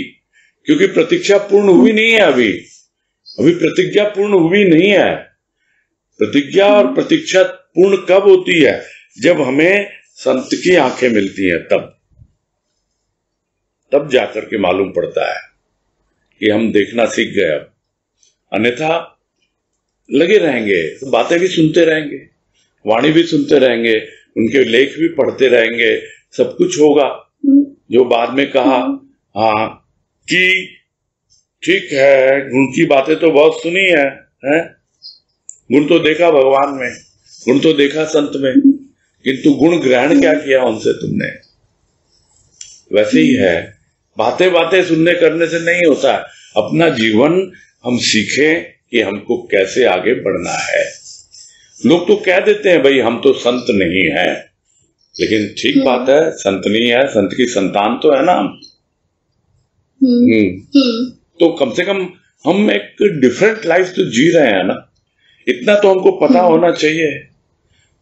क्योंकि प्रतीक्षा पूर्ण हुई नहीं है, अभी प्रतिज्ञा पूर्ण हुई नहीं है, प्रतिज्ञा और प्रतीक्षा पूर्ण कब होती है? जब हमें संत की आंखें मिलती हैं, तब जाकर के मालूम पड़ता है कि हम देखना सीख गए। अब अन्यथा लगे रहेंगे तो बातें भी सुनते रहेंगे, वाणी भी सुनते रहेंगे, उनके लेख भी पढ़ते रहेंगे, सब कुछ होगा जो बाद में कहा हाँ कि ठीक है, गुण की बातें तो बहुत सुनी है? गुण तो देखा भगवान में, गुण तो देखा संत में, किंतु गुण ग्रहण क्या किया उनसे तुमने? वैसे ही है, बातें बातें सुनने करने से नहीं होता है। अपना जीवन हम सीखें कि हमको कैसे आगे बढ़ना है। लोग तो कह देते हैं भाई हम तो संत नहीं है, लेकिन ठीक बात है, संत नहीं है, संत की संतान तो है ना हम। तो कम से कम हम एक डिफरेंट लाइफ तो जी रहे हैं ना, इतना तो हमको पता होना चाहिए।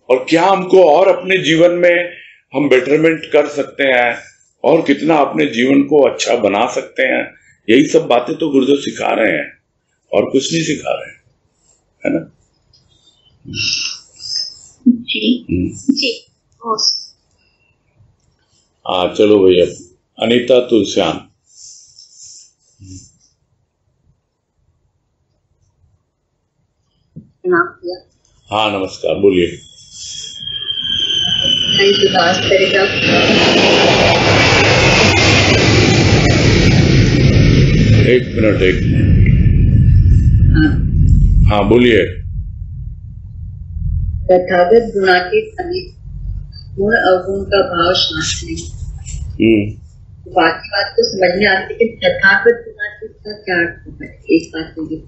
और क्या हमको और अपने जीवन में हम बेटरमेंट कर सकते हैं और कितना अपने जीवन को अच्छा बना सकते हैं, यही सब बातें तो गुरुदेव सिखा रहे हैं और कुछ नहीं सिखा रहे हैं, है ना? जी। हाँ चलो भैया, अनीता तुलसियान। हाँ नमस्कार, बोलिए। एक मिनट। हाँ बोलिए। तथागत गुणातीत अनेक, गुण अवगुण का भाव शांत नहीं। बाकी बात तो समझ में आती, लेकिन तथागत गुणातीत का क्या अर्थ है? एक बात तो ये,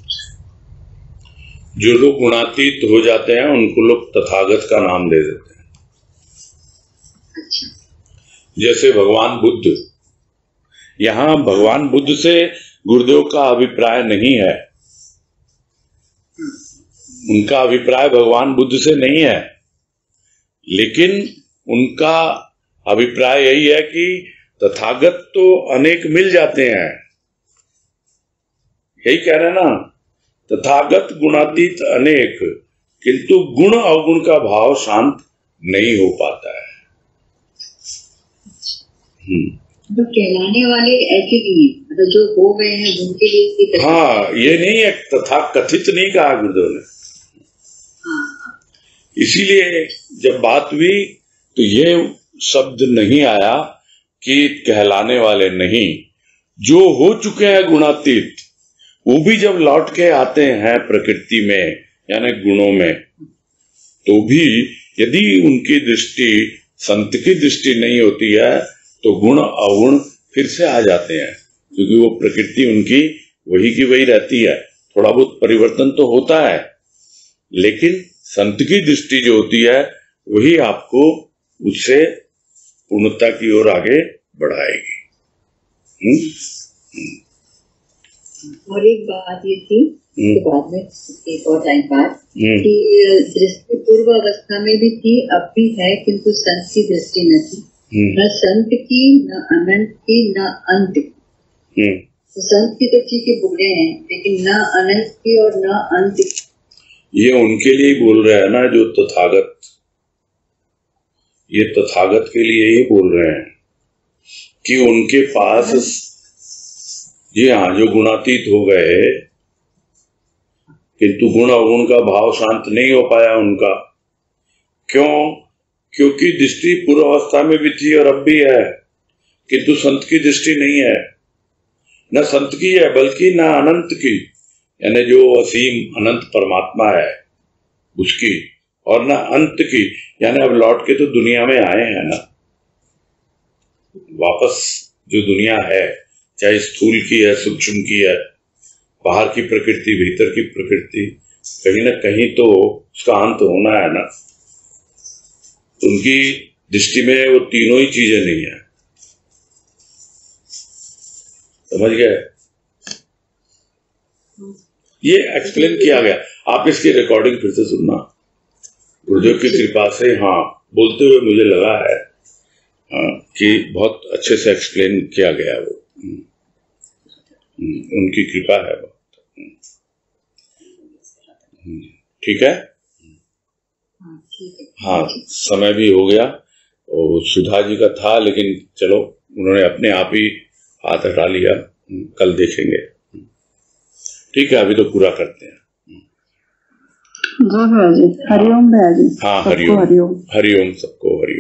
जो लोग गुणातीत हो जाते हैं उनको लोग तथागत का नाम दे देते हैं। अच्छा। जैसे भगवान बुद्ध, यहाँ भगवान बुद्ध से गुरुदेव का अभिप्राय नहीं है, उनका अभिप्राय भगवान बुद्ध से नहीं है, लेकिन उनका अभिप्राय यही है कि तथागत तो अनेक मिल जाते हैं, यही कह रहे हैं ना, तथागत गुणातीत अनेक, किंतु गुण अवगुण का भाव शांत नहीं हो पाता है। तो कहलाने वाले ऐसे नहीं है, मतलब जो हो गए हैं उनके लिए। हाँ, ये नहीं है, तथा कथित नहीं कहा गुरुदेव ने। इसीलिए जब बात हुई तो ये शब्द नहीं आया कि कहलाने वाले नहीं, जो हो चुके हैं गुणातीत, वो भी जब लौट के आते हैं प्रकृति में यानी गुणों में, तो भी यदि उनकी दृष्टि संत की दृष्टि नहीं होती है तो गुण अवगुण फिर से आ जाते हैं, क्योंकि वो प्रकृति उनकी वही की वही रहती है। थोड़ा बहुत परिवर्तन तो होता है, लेकिन संत की दृष्टि जो होती है वही आपको उससे पूर्णता की ओर आगे बढ़ाएगी। और एक बात ये थी कि बाद में एक और टाइम बाद कि दृष्टि पूर्व अवस्था में भी थी, अब भी है, किंतु संत की दृष्टि न थी, न संत की, न अनंत की, न अंत की। तो संत की तो ठीक है बोले हैं, लेकिन न अनंत की और न अंत की। ये उनके लिए बोल रहे हैं ना जो तथागत, ये तथागत के लिए ही बोल रहे हैं कि उनके पास, जी हाँ, जो गुणातीत हो गए किंतु गुण अवगुण का भाव शांत नहीं हो पाया उनका। क्यों? क्योंकि दृष्टि पूर्व अवस्था में भी थी और अब भी है, किंतु संत की दृष्टि नहीं है, न संत की है बल्कि न अनंत की, यानी जो असीम अनंत परमात्मा है उसकी, और न अंत की, यानी अब लौट के तो दुनिया में आए हैं ना, वापस जो दुनिया है, चाहे स्थूल की है, सूक्ष्म की है, बाहर की प्रकृति, भीतर की प्रकृति, कहीं ना कहीं तो उसका अंत होना है ना। उनकी दृष्टि में वो तीनों ही चीजें नहीं है। समझ गए? ये एक्सप्लेन किया गया, आप इसकी रिकॉर्डिंग फिर से सुनना, गुरुदेव की कृपा से। हाँ, बोलते हुए मुझे लगा है कि बहुत अच्छे से एक्सप्लेन किया गया, वो उनकी कृपा है बहुत। ठीक है। ठीक है। हाँ, समय भी हो गया और सुधा जी का था, लेकिन चलो उन्होंने अपने आप ही हाथ हटा लिया, कल देखेंगे। ठीक है, अभी तो पूरा करते हैं। जी भैया जी, हरिओम भैया जी। हाँ, हरिओम, हरिओम, सबको हरिओम।